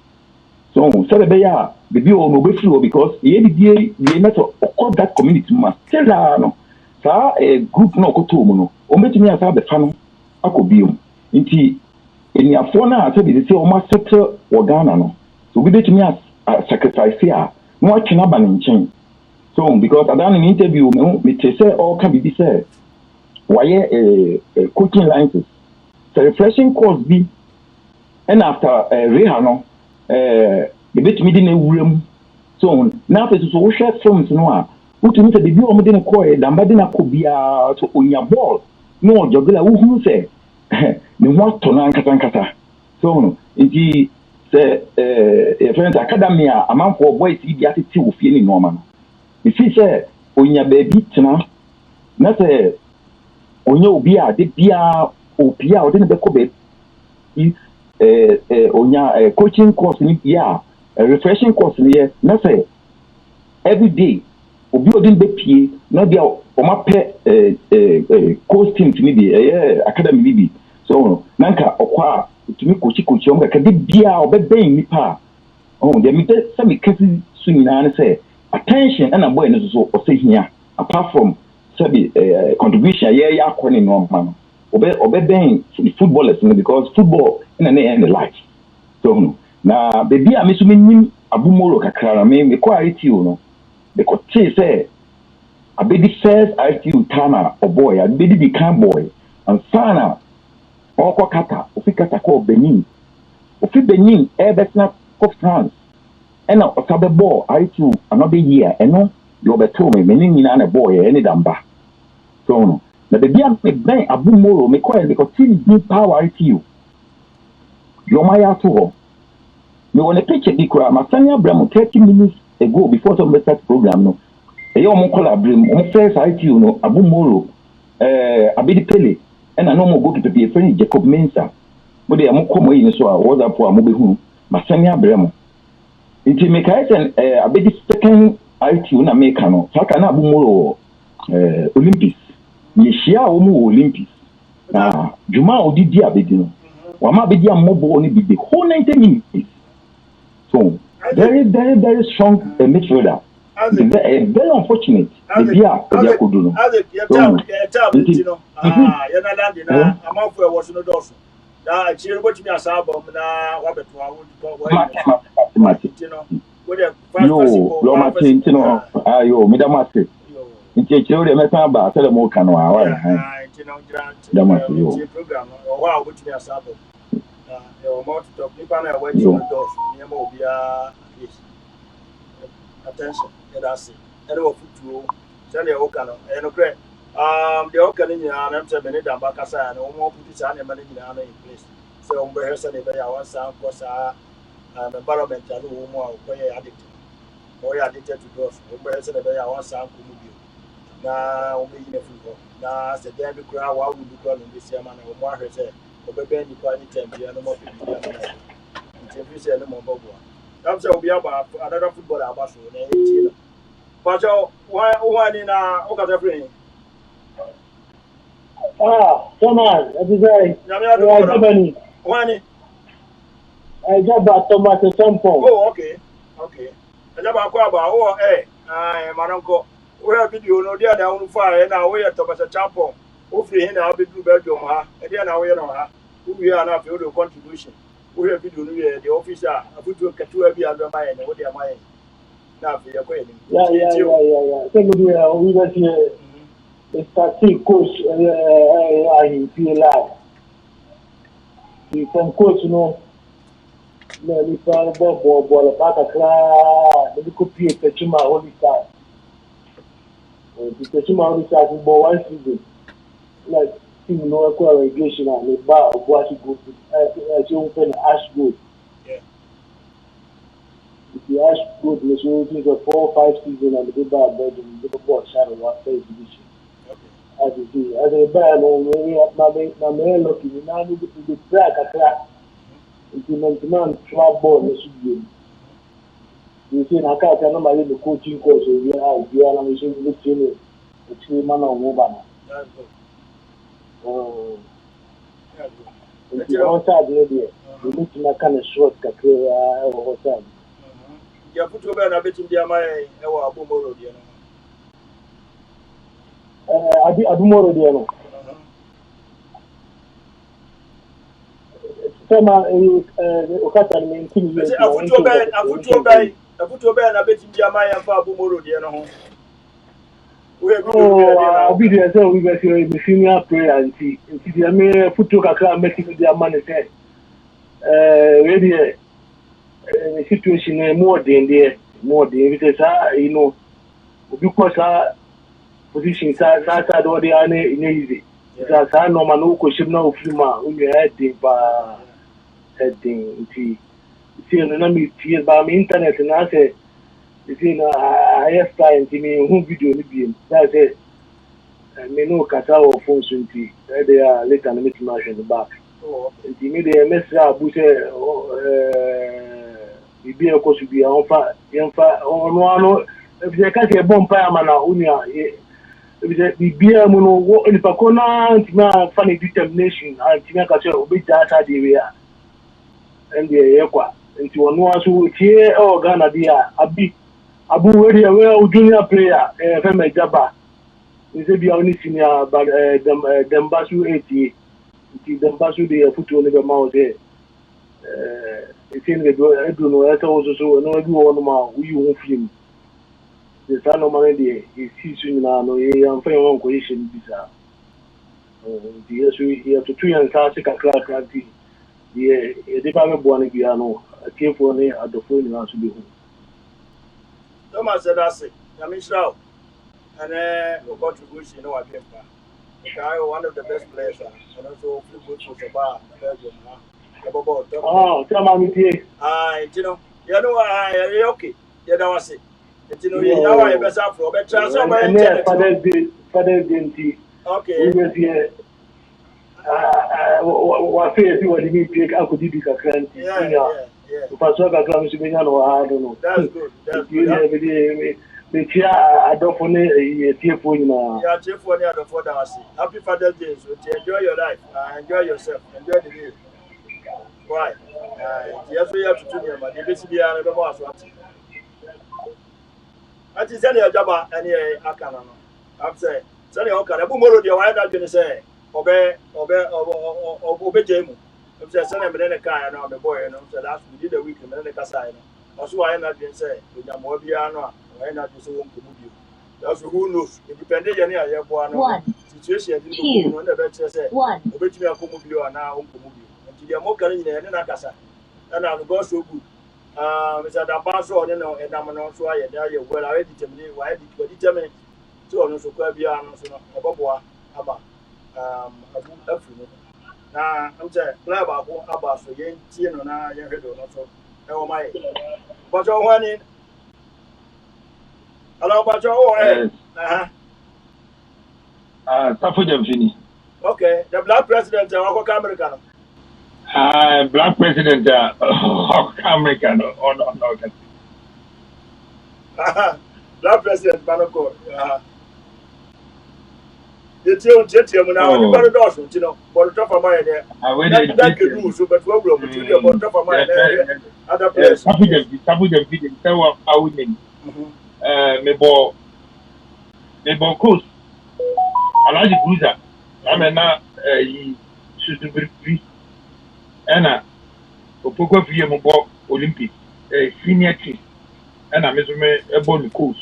so say be ya be o no be free because ye bidie ye meto okọ that community ma still no sa group no okoto mu no o metumi asa be fa no akobiom nti in your phone, I said, "This is almost settle Ghana no." So we did me as sacrifice here. No, I cannot ban change. So because I done an interview, me say all can be said. Why coaching licenses? So refreshing course be, and after Rehano, the bit me didn't room. So now it's so share films no. Who to me say the view of didn't call it. Damba didn't could be to on your ball. No, Jogula who say. Me want to na nkata so no nti say friends academy a man for boys bi atete wo fie ni normal no me fi say onya baby tena na say onya obi a de bia obi a o de ne be ko be onya coaching course ni bia refreshing course ni na say every day obi o de be pie na bia o ma pe coach team ni bi academy bi so nanka okwa tumi kochi o mka de bia obeben nipa de mi de se mi kasi su nyina ne say attention and boy no so o say here apart from sabi contribution ya akoni no man obe ben footballers because football in the life so na baby a mesu menim abumoro kakra me quality no because say abedi first ITU Tana or boy abedi become boy and sana oko kata ofikata ko Benin ofi Benin ebetna ko France and osabe ball ITU another year eno you beto me nyina na boy any damba so no na baby am me ben abumoro me call because team need power ITU you maya to ho me wona picture bi kura masanya bram 30 minutes ago before some start program no e yo mo call bram mo first ITU no abumoro abedi pele and I no mo go to be a friend Jacob Mensah mo de mo komo yi so a was up for mo be hu masanya bram inti me kai sen abedi second ITU na make no saka na abumoro Olympics ye shia o mu Olympics na juma odidi abedi no wa ma abedi amobo oni bi the whole 90 minutes so very strong midfielder very unfortunate the dia dia koduno yana landi na amafo e wo so no doso da chiri botimi asaba na wabeto awu yo mati no ayo midamase nti chiri de meta ba tele mo kanu awa da mati yo program o wa botimi asaba yo mo to talk nipa na we no doso ni mo bia attention that's it ere wo futuo tele o kanu no kre the okay ni na am say many damba kasa na omo put sa na many na in place so on be hesa ne be ya wan sa ko sa environment na wo mo a ko ye addicted or you addicted to drugs on be hesa ne be ya wan sa ko mu bi na o be yin football na se dem be kura wa wu bi ko no be sia ma na o mo ahwe se o be ben ni kwa ni time bi no mo bi bi na nti say no mo bobo am say obi aba another footballer aba so na e ti no but why ni na o ka say free Thomas, that is right. Wani? I got about Thomas Tampon. Oh, okay. I got about Manonko. We have video no dear down fire now. We are Thomas Tampon. Hopefully, I'll be do better. And then now we are we are not the contribution. We have video the officer. I put to a Katu be under my and what they are my. Now, we are going. Yeah. Thank you. We got here. The starting coach I feel like you can coach the ball back a class the copy Pechuma only time the Pechuma only time for one season like team no relegation and the bar of what you go to open Ashwood if the Ashwood was only for 4 or 5 seasons and the bar Belgium the ball shadow was first division. As you see, as a band, my man looking now to the track a crack. Implementation trouble in the game. You see, I can't tell nobody the coaching course. You are not missing the training. The 3 man on mobile. If you're outside, you need to make a short career outside. You put your bed a bit in the Amay or Abumoro. Adumoro de no. Sema okata ni ntini ye. Afutu be na beti bia mai afa Abumoro de no ho. We be there so we be the senior player nti dia me futu kakra meti dia man say. We dey the situation more than because you know because position side or the other in easy. Because I know man who could ship now Fluma, who you heading by heading. See, tears by internet and I say, you see, I have time to me who video be. That's it. I may know Qatar or phone soon. They are later and meet match in the back. And me the message Abu say, be a course to be on fire. On if they can't say bomb fireman or unia. The beer mono in Pacona, funny determination, and Tinaka will be that idea. And the Equa, and to one who here or Ghana, dear Abu, where junior player, FM Jabba, We say be only senior, but them basu 80. Dembasu de football never mouse there. It's in the I don't know. That's also so. No, everyone now we won't film. The son of man there is season now. No, I'm fine on cohesion visa. The years we have to 3 and classic a crack. The department born piano. I came for me at the phone now to be home. Thomas said, "I say, I'm Israel, and we contribution. You know, I came back. One of the best players, and also football for the bar, Belgium. Oh, come on, here. You know, okay. You know, I say, you know, you know, I best have for better. And then Father's Day, okay. We were here. What face you want to take? I could be a grand. Yeah. If I saw a grand, I don't know. That's good. That's good. The chair, I don't want a tearful now. Yeah, tearful near the photo. Happy Father's Day. So enjoy your life. Enjoy yourself. Enjoy the day. Why? Yes, we have to do it, but the BCB are the most what. I just send you a job and I can't. I'm saying, send you a car. Tomorrow, the wife are going to say, obey Jamu. I'm saying, send him in a car and I'm a boy, and I'm saying, that's we did a week in the Casino. Also, I am not going to say, with a Mobiano. Why not just want to move you? That's who knows. Independent, you have one situation. You know, the better say, one, which we are going to move you and now to move you. And you are more carrying the Nakasa. And I'll go so good. Mr. Dabaso, you know, and I'm not sure I am well already determined. Why did you determine to also quite be honest about now, I'm saying, about so young, you know, now you heard or so. Oh, my. But you're one in. Hello, Pacho. Safu Jamfini. Okay, the black president of America. Black president of America. Black president Banoko. The two now, you got a dozen, you know, but the top of my there. That could do so, but what will be the top of my other place? Safu Jamfini, so I wouldn't. Mebo coast. Alaji Bruza. I'm not should be free. Anna Opoko Fiambo Olympic senior team. And I'm a born coast.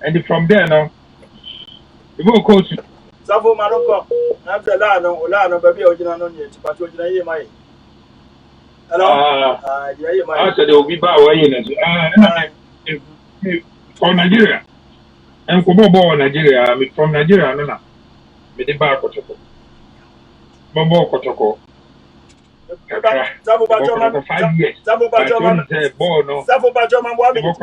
And from there now, you go coach. Safu Maroko. I'm the Lano, baby, original yet, but what you hear my. Hello? I said there will be bad way from Nigeria. I'm from Nigeria. I'm from Nigeria. No, me the bar Kotoko. Bobo Kotoko. Safu Bajoman 5 years. Safu Bajoman. Safu Bajoman 1 minute.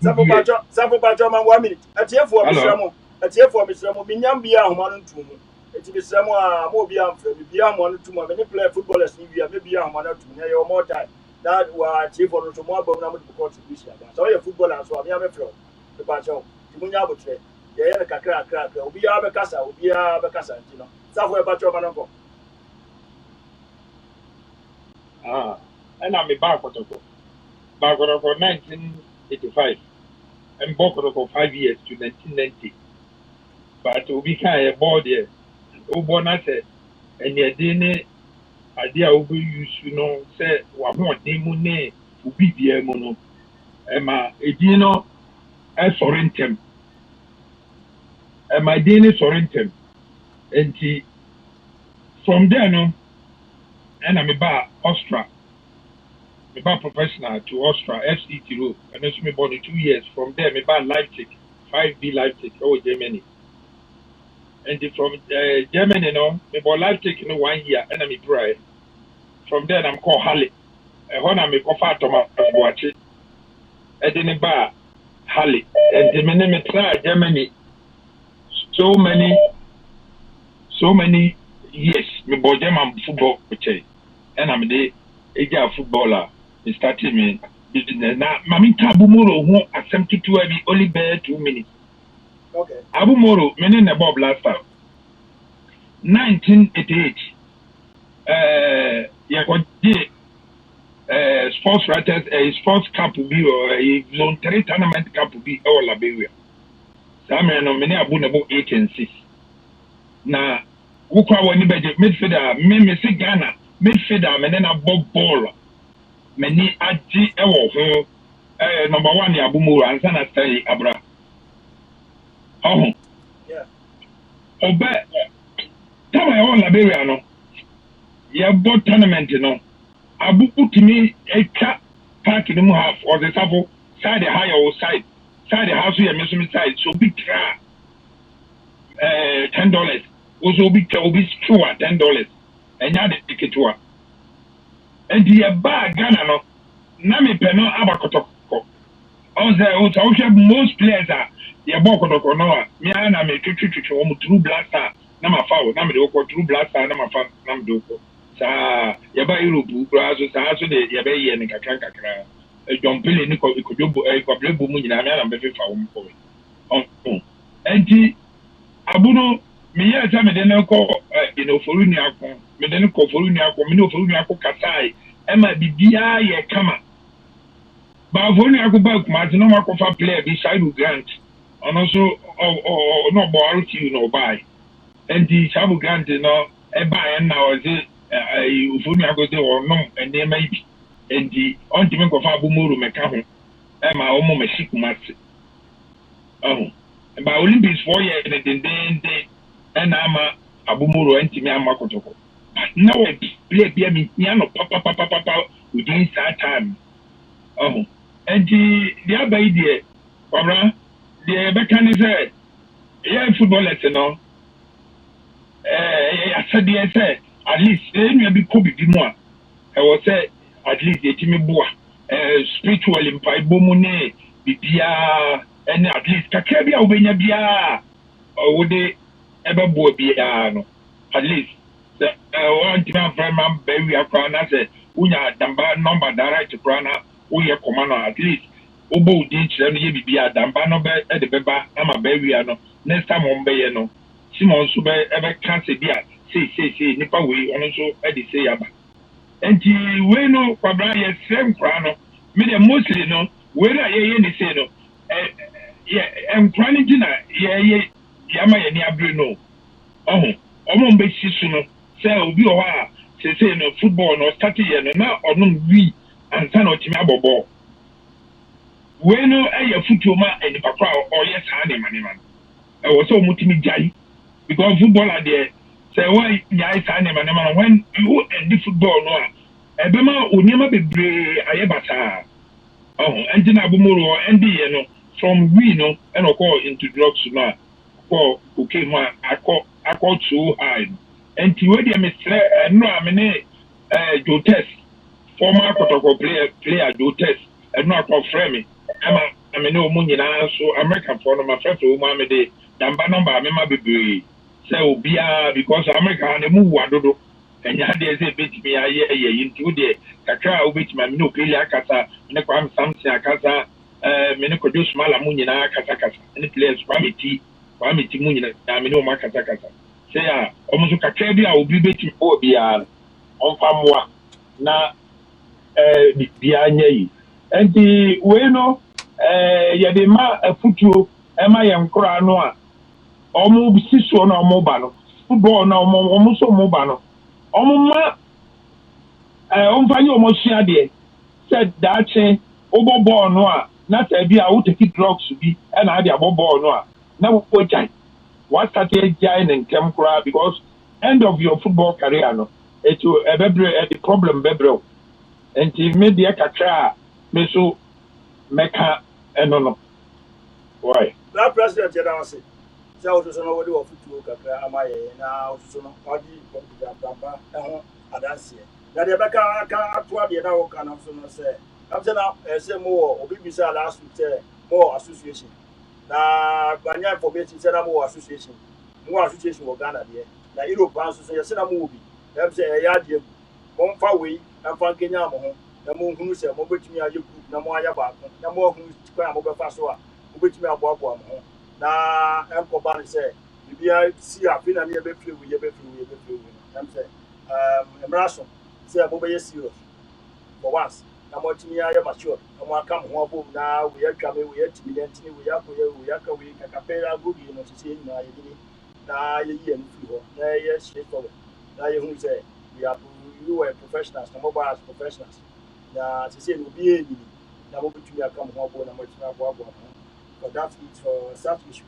Safu Bajoman 1 minute. At here for Mr. At here for Mr. Mobinyam Bia, 1 and 2. It is some more beyond beyond 1 2 more. Many play footballers in Bia, maybe 1 or 2 or more time. That was chief or to more contribution. So your football so I'm a flow. The Bajo, the Munyabutre, the Erika crack, will be a Casa, will be a Casa, you know. Somewhere Bajo Manoko. And I'm a Barkotoko. Barkotoko 1985. And Bokoro for 5 years to 1990. But we can't a board here. Ubonate, and your dinner. Idea will be used, you know, say, what more demone will be the mono. Emma, a dino, a sorrentum. And my dinner sorrentum. And from there, no, and I'm about Austria. About professional to Austria, FCT road, and it's me about 2 years. From there, me about Leipzig, 5B Leipzig, Germany. And from Germany, no, me about Leipzig in 1 year, and I'm a from there, I'm called Halle. And when I'm a coffee, Thomas watch it. And then bar Halle. And the minute try Germany. So many years. Me boy German football coach. And I'm the age footballer. He started me business. Now, Mami Tabu Moro who attempted to be only bear 2 minutes. Okay. Abu Moro, many Bob last time. 1988. Sports writers, a sports camp will be or a zone 3 tournament camp will be all Liberia. Samuel no many abu nebo 8 and 6. Na wukwa wani beje midfielder me si Ghana midfielder me na bob ball. Many aji ewo ho number 1 ya Abumoro ansa na stay abra. Oh. Yeah. Obe tama ya Liberia no. Ya bo tournament no. Abu utimi eka park ni mu half or the safo side higher or side the house here mesumi side so big tra $10 also big true $10 and ya the ticket wa and the bag Ghana no na me pe no abakotoko on the also most players are ya bokotoko no me na me twitwitwi o mu true blaster na ma foul na me de ko true blaster na ma fa na me de ko sa ya ba Europe kura so sa so de ya ba ye ne kakra John Pele ni ko blebo mu nyina me na be fa wo mko enti abuno me ye ta me de ne ko foru ni akon me de ne ko foru ni akon me no foru ni akon kasai e ma bibia ye kama ba foru ni akon ba kuma ti no ma ko fa player bi Shaibu Grant ono so no bo RT no buy enti Shaibu Grant no e ba en na ozi foru ni akon de ono ene ma ibi enti onti me ko fa Abumoro meka ho e ma omo mashikumatse ba Olympics 4 years den and ama Abumoro enti me ama kotoko na we play bia mi nya no papa within that time enti dia ba ide kwabra the beka ni say yeah footballers no I said at least you be ko bi mu a I was say at least the team boa spiritual impai bomu ne bibia and at least kakra bia obenya bia wo de ebebo bia no at least one team from very akwa na say unya damba number direct kra na wo ye command at least obo udi kire no ye bibia damba no be e de beba ama very no next time on be ye no Simon so be ebe kan se bia say nipa we ono so e de say yaba enti we no kwabra ye same kra no me the mostly no we na ye ni say no enkwani gina ye yama ye ni abre no omo mbe sisu no say obi o ha say no football no start ye no na onum wi ansa na otimi abobo we no eye futu ma eni papa o ye sa ni manima e wo so mutimi jai because football are there say why nyai sa ne manema when you end the football no ebema onyema bebre ayebata engine Abumoro endi ye no from we no and go into drugs no ko okay ma akọ too high and we dey mestre no amene Joe Test former protocol player Joe Test no akọ frame ama amene o mu nyina so American for no ma frame o ma me de damba number me ma bebre say obia because America na mu wadodo enya de say betimi aye yinti de kakra obetimi me no pele akasa me kwa Samson akasa me ne kodo smala mu nyina akasa ne players kwa meti mu nyina me no ma akasa say ya omuso kakra bi a obi betimi obia onfamwa na bia anya yi enti we no ye de ma afutuo e ma ye nkora no a omo bisiso na omo ba no football na omo so omo ba no omo ma omfanye omo sua de said that obo ball no a na ta bi a wo take drugs bi e na ade abo ball no a na wo jai what start jai na nkem kura because end of your football career no it will the problem bebre enti me de kakra me so meka eno why that president ya da say so no wodi wo futu kakra amaye na so no odi damba ho adanse na de beka ka atwa de na wo kana so no say after na say mo obi bisa last week say mo association na banya information say na mo association wo Ghana de na Europe so say say na mo obi dem say ya de mo mfa we afa Kenya mo ho na mo hunu say mo betumi aye group na mo aya ba na mo hunu kwa mo be fa so a mo betumi aboa mo ho na empoban say bibia si afina ne be free we am say emraso say mo be serious for once na mo timi ya mature na mo aka ho abom na we ya twa me we ya timi na ntini we ya ko ya we ya ka we ka kapela gogi no sisi na ye ni na ye ye mfi ho na ye straight forward na ye hu say we were professionals na mo ba as professionals na sisi no bi e ni na mo bitumi aka ho abom na mo timi abo but that's it for such issues.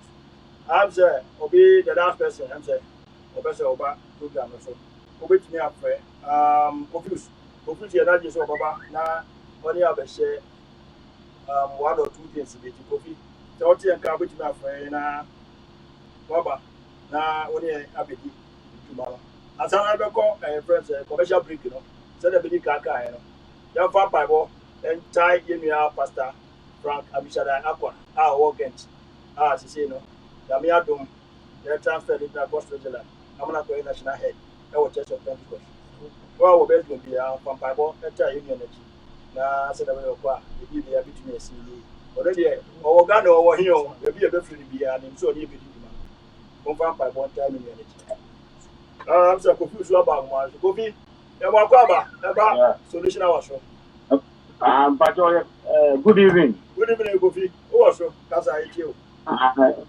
I'm saying obi the last person I'm saying obese oba program so obetumi afre confuse ya na je so baba na oni abehye 1 or 2 things be ti kofi so what yen ka betumi afre na baba na oni abedi tumala asana be ko friends commercial break no so the bedi ka ka no ya fa bible entai yemia pastor Frank Abishada Akwa workent sisi no Dami Adum they transferred it to Coast Regional amana ko national head e wo Church of Pentecost wa wo be go bia from Bible enter union na se da we kwa e bi bia bitumi esi already o ga no wo hiyo e bi e be free bia ni so ni bi di ma kon from Bible enter union I'm so confused about my Kofi e mo kwa ba e ba solution was so Pacho, good evening. Good evening, Kofi. Who was so? That's how you.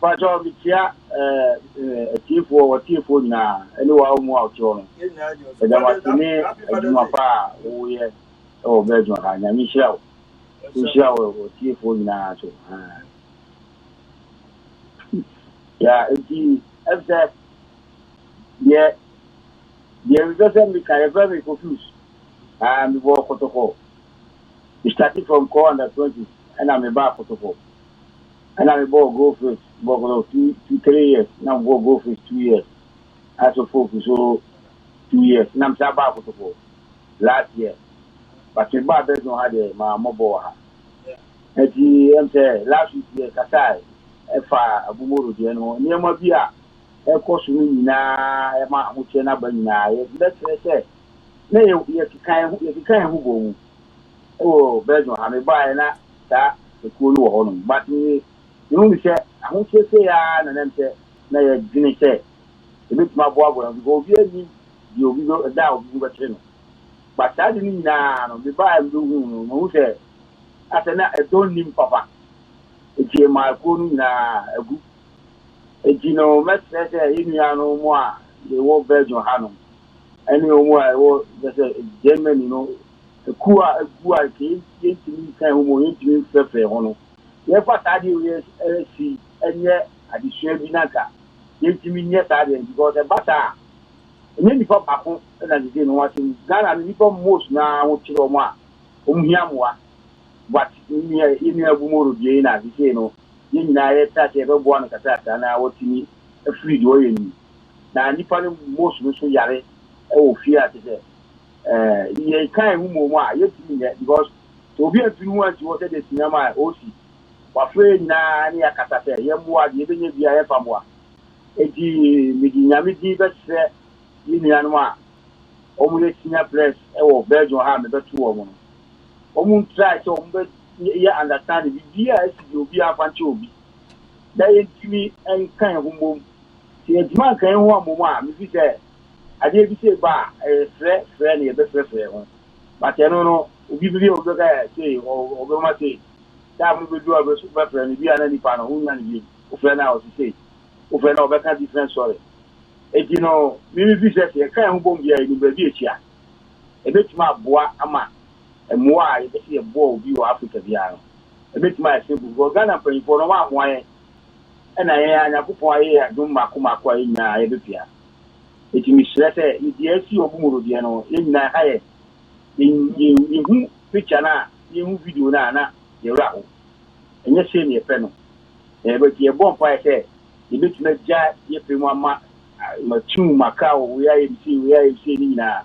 Pacho, Michia, Tifo na, anyone more out on. And I was to me, my pa, oh, yes, oh, Belgium, and Michelle. Michelle, Tifo na, so. Yeah, it's that, yeah, the doesn't make I very confused. And we walk protocol. We started from core under 20, and I'm a back protocol. And I'm a go first, go 3 years. Now go first 2 years. As a focus, so 2 years. Now I'm back protocol last year. But the bar doesn't have my mobile. And the last week, Kasai, Efa, Abumuru, near Mabia, a course na, Emma, Muchena Banina, let's say, nay, you can't who oh, Belgium, I'm a buyer that the cool one. But you only say, I won't say, and then say, no, didn't say. The bit my boy go via me, you'll be a down, you were channel. But I didn't know, the buyer do who say, I said, I don't need papa. It's my phone a good. You know, let's say, in no more, the whole Belgium Hanum. Any more, I was just a German, you know. Kua ke yentimi kan homo yentimi fefe hono ye fatade we si enye adisua bi naka yentimi nye tade because the bata enye ni papa ko na dide no watin Ghana ni papa most na wo kire mo a omhia moa but ni abumoro die na dide no ye nyina ye tate e bebo an kata na wotimi free do ye ni na nipa no most no so yare e wo fia te ye kind who more yet because to be a few ones you wanted the cinema osi wa free na ni akata ye mboa de be nya bia ye famwa eti miginyame di be se yini anu a omu ye senior press e wo Belgium ha me betu wo no omu try so omu ye understand bi bia esi obi afanche obi da ye timi en kan hu mom ti e dima kan hu amom a me fi se ade bi se ba frɛ ne be frɛ ho but no obi bi o be ka say o be ma say ta mu be do abe so be frɛ ne bi ana ni pa no hu nya ne bi o frɛ na o say o frɛ na o be ka different story eti no mi bi se se kan hu bom bia ni ba bi etia e be tuma boa ama emoa e be se boa obi o Africa bia no e be tuma e simple go Ghana pan for no ma ho aye e na ye anya popon aye adum mako aye nya e be pia eti mi srete idi esi obumuru die no nyina haye hu picture na hu video na ye raho enye se ne efe no e be tie bom pa ese e be tuna ja ye pemu ama ma tun maka o we aye bi ni na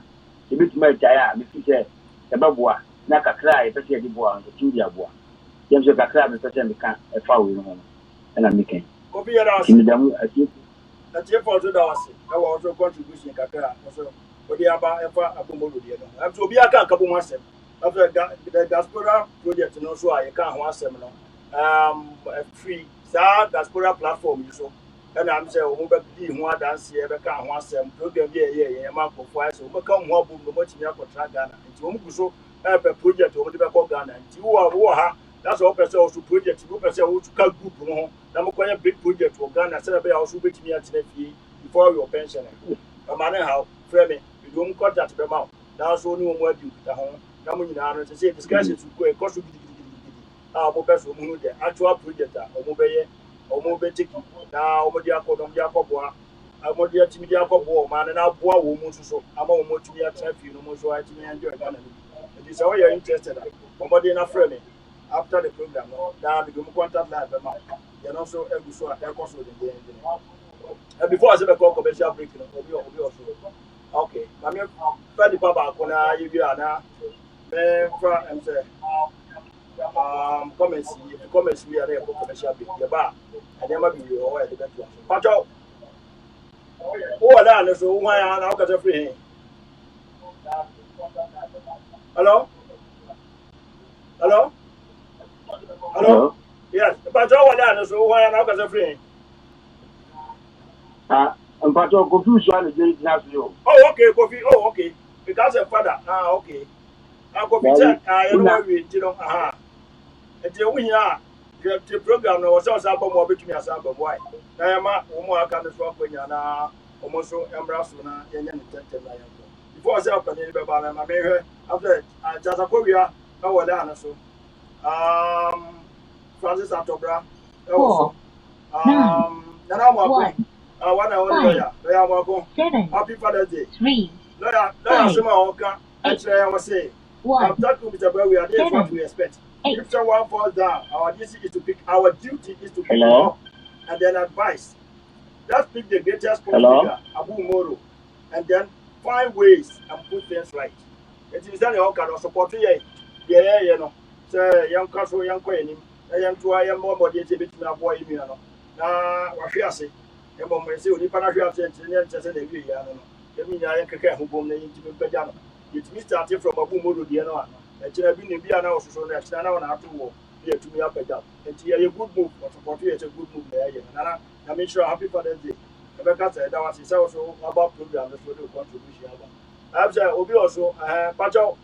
e be tuna ja ya me fi se e ba boa na kakra e pese di boa so tu di aboa ye so kakra me pese me kan e fa we no na me ken obi ya da ni damu ati that you for to that was also contribution kakra also odi aba efa abomodo de no am so obi aka nkabo ho asem after the diaspora project no so aye kan ho asem no free diaspora platform you so and am say o mo be di ho adanse e be kan ho asem program bi ye man ko fo ase o be kan ho abom no mo timi akotra Ghana nti o mo so a project over the Ghana. You are ha. That's all person also project. You person who to cut group no. Na mo kwanya big project for Ghana. Say be also bet me at fee before your pension. No matter how frame me, you don't cut that be mouth. That's only one word you put home. Na mo nyina no say discussions to go cost ah mo person mo the actual project o mo be take na o mo dia akọboa mo dia timi dia akọboa ma na aboa wo mu so ama o mo timi atra fee no mo so a timi enjoy Ghana. It is how you are interested. Somebody na frame me after the program no na we go contact live be ma you know so e go so at cost the and before I say the commercial break no obi also okay na me fa di baba ko na you bi ana fra am say comments we are there for commercial break ya ba and there ma bi o wa de beto pacho o wala na so wa ya na o ka say free hello hello hello yes pacho wala na so wa ya na o ka say free and pacho confusion is just you. Oh, okay, coffee. Oh, okay. Because of father. Ah, okay. Coffee check. You know we, you know, and the we are the program was also about more between us about why. Diama, Omo can swap when you are almost so embrassuna, and before I say up and in the bar, I made her after just a Korea. No one done so. Francis Atobra. Also. Now one lawyer, Happy Father's Day. 3. Lawyer, actually, I was saying, I'm talking with the boy, we are there what we expect. If someone falls down, our duty is to pick him up and then advise. Let's pick the greatest figure, Abu Moro, and then find ways and put things right. It is done all kind of support. Yeah, you know, say, young castle, young queen, young to I am more motivated between a boy, you know. Now, what I say. Ebo mo se oni pana hwe atente ne ntese na wi ya no no kemi nya yen keke ho bom na yin ti beja no it me start from Abu Modo die no a kira bi ne bia na ososo na kira na na ato wo ye tumi apeja enti ye good move for support ye good move na ye na make sure Happy Father's Day ebe ka say that was say also about program so the contribution about I have say obi also pacho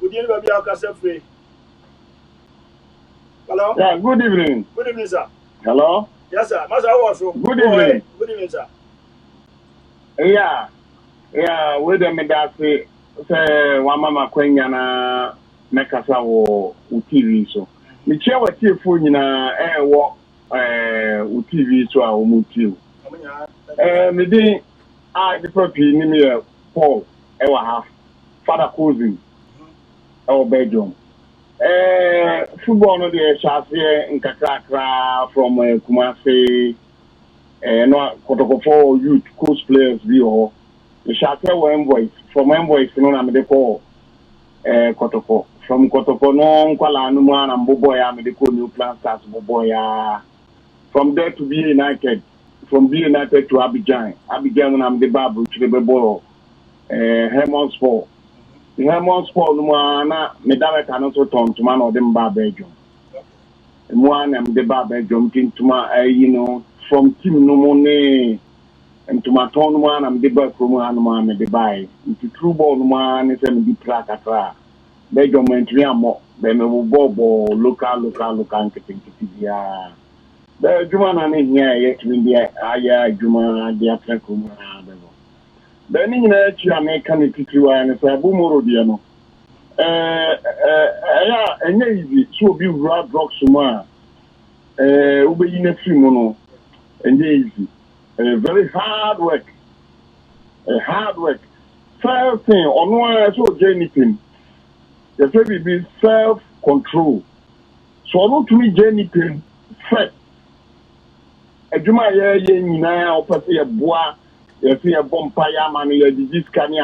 odi ni ba bia ka say free hello yeah good evening sir hello. Yes, sir. Master, how was good evening. Good evening, sir. Yeah. Wait a minute. Say, one mama kwenya na mekasa wo TV so. Me chia wa tie phone na wo TV so a wo mutiu. Me dey the property ni me Paul wa half father cousin. Bedroom. Football no dey shafie nkakrakra from Kumasi no Kotoko youth coach players bi ho the shafie one voice from voice no na me dey call Kotoko from Kotoko no nkwala anu mu na mbobo ya me dey call New Plan Stars mbobo ya from there to be United from be United to Abidjan na me dey babu to the ball Hermon Sport the Hermon Sport no na me director no so ton tuma na odem ba Belgium mo na me de ba Belgium tuma you know from team no mo ne tuma ton mo na me de ba from anu ma me de buy into true ball no ma ne se me di track atra Belgium entry amo be me bo local nkiti dia Belgium na ne hia ye tumi dia aya adwuma dia track mo na be then in a American titiwa and say Abu Moro no. Easy so be road drugs ma. Ube in a few mono and easy. Very hard work. First thing on one so anything. The baby be self-control. So not to me anything first. Ejuma ye nyina opese ye boa. If you have bumpire man, you have this canny.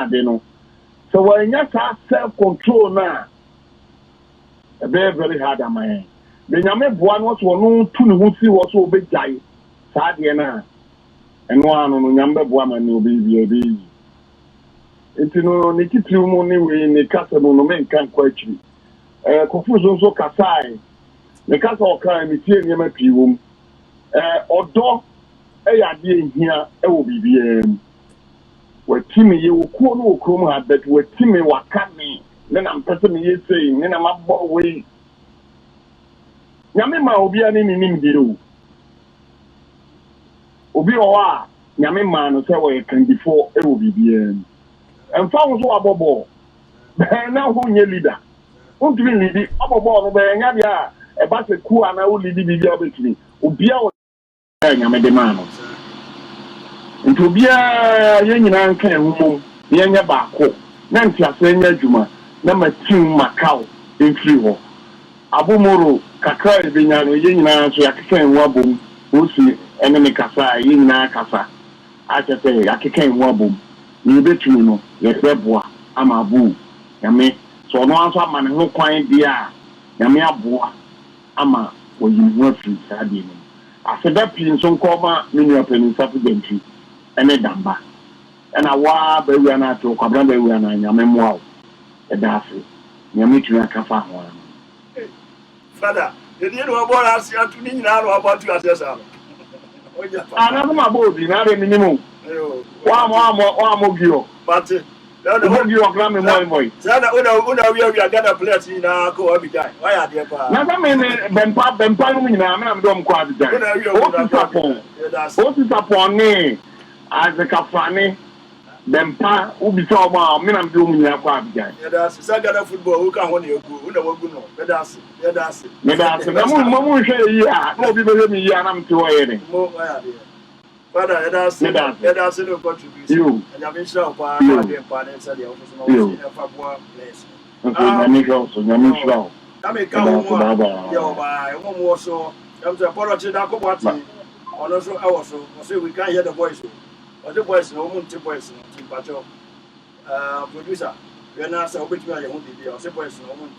So when you have self control now, very hard at my end. Then you make one was one to who see what's so big guy, Sadiana, and one on number woman will be a it's no Nikki money in the castle no man can't quite you. Confusion so Kasai, the castle crime is here near my room. Or dog. Here, will be where Timmy you will call no chroma, but where Timmy was coming, then I'm person me saying, then I'm a boy. Nyame ma obi ani ni nim biro. Obi o wa nyame ma no say we can before e obi bia. En fa wo so abobo. Na ho nye leader. Untimi leader abobo no be nya dia e ba se ku ana wo leader bibia obetimi. Obi a wo nyame de ma no. Nti obi a ye nyina nka ehumom ye nya ba ko. Na ntiase nya adwuma na matim makao enfiri ho. Abumoro kakra ebinya no ye nyina so yakeka enwa bom osi eneme kasa ye nyina kasa achete yakeka enwa bom ni betumi no ye beboa ama bu yame so no anso ama ne ho kwan dia yame aboa ama oyimu afiri sade ni aseda pin so nkoma menu apeni safu dentri ene damba ena wa bawu na to kwabra bawu na nyame moa edafe nyame tumi akafa ho. Father, the deal of what I see to me now about you as yourself. I'm not body, not a minimum. One more view. But the you are grammar my boy. Sana, we are gonna play in our co every time. Why are they? Now, I mean, I'm doing quite a what is upon me as a cafane? Them pa who be so about me, I'm doing your quite guy. That's Sagada football who can hold you. Who never go no. That's it. Mamu say, yeah, no people hear me, and I'm too early. Father, that's no contribution. You. And I've been sure for the parents and the office of the Fabua place. I mean, come by one more so. I'm the apology that come what on also also say we can't hear the voice. Or the voice no moon to voice in Pacho. Producer, we are not so which way you want to be or say voice no moon.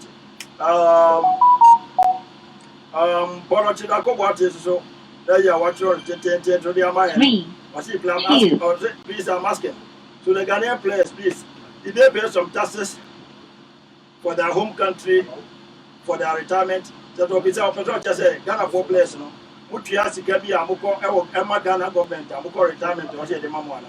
Apology that come what is so. There you are watching to the Amaya. I see plan asking, please, I'm asking. So the Ghanaian players, please, did they pay some taxes for their home country, for their retirement? That will be our petrol just say Ghana for players, no? What you ask to get me, Emma Ghana government, Amuko retirement, or the Mamma,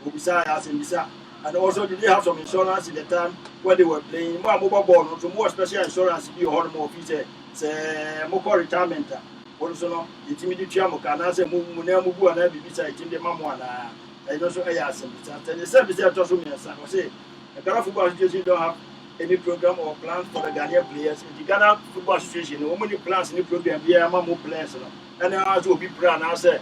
Ubisa, as in Bisa. And also, did they have some insurance in the time when they were playing? More mobile ball, no more special insurance to be a hormone officer, say Moko retirement. Also, no, it's immediately Amokana, say Munamubu and every beside in the Mamma. And also, I asked him, and the service I told me, as I say, the Ghana Football Association don't have any program or plans for the Ghanaian players. In the Ghana Football Association, no many plans in the program, yeah, Mamu plans. And I also be proud, I say,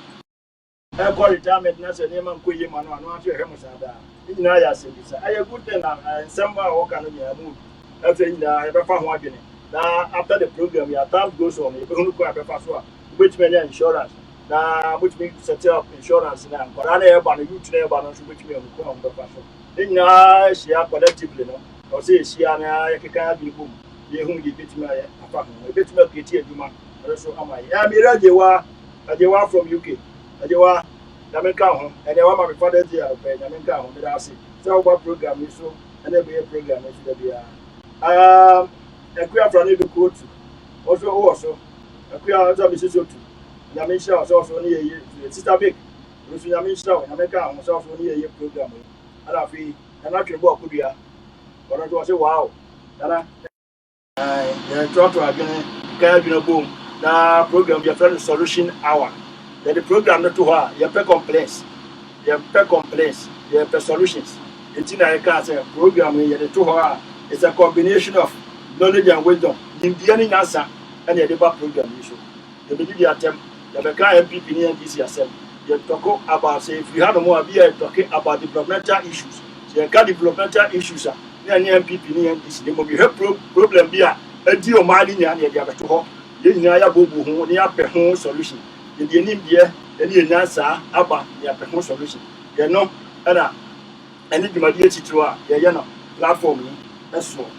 I call retirement, and I say, Neman Kuyi Manu, and I want to hear Musada. In I said, I a good thing, and somehow walk on the moon. I think I ever found one. Now, after the program, your time goes on, you don't go to password, which many insurance. Now, which means set up insurance now. But I never want you to never which me on the password. Then I share collectively, no, or say she and I can't be boom. You whom you bit me a bit more kitty, you man. Also, am I? I'm Irajewa from UK. Ajewa, Yaminka, and I want my father's year of Yaminka home, but I see. So, what program is so, and every program is to be a queer from the court. Also, a queer Mrs. Sotu. Yamisha was also near you, Sister Big. Yamisha, Yamaka was also near your program. And I feel, and I can walk with you. But I was a wow. I talk to again, boom. The program, your friend solution hour. Then the program not to her, your pay complaints, your solutions. It's in a cancer program, you're to her. It's a combination of knowledge and wisdom. In the end, answer and the debate program issue. The media attempt, the MPP and this yourself. You're talking about, say, if you have more idea, talking about developmental issues. So you got developmental issues. Near MPP and this, there will be her problem here. A deal money and the other to her. You know, I have a near home solution. In the name here, any answer about the solution. You know, and if you might get it to her, you know, platform, that's all.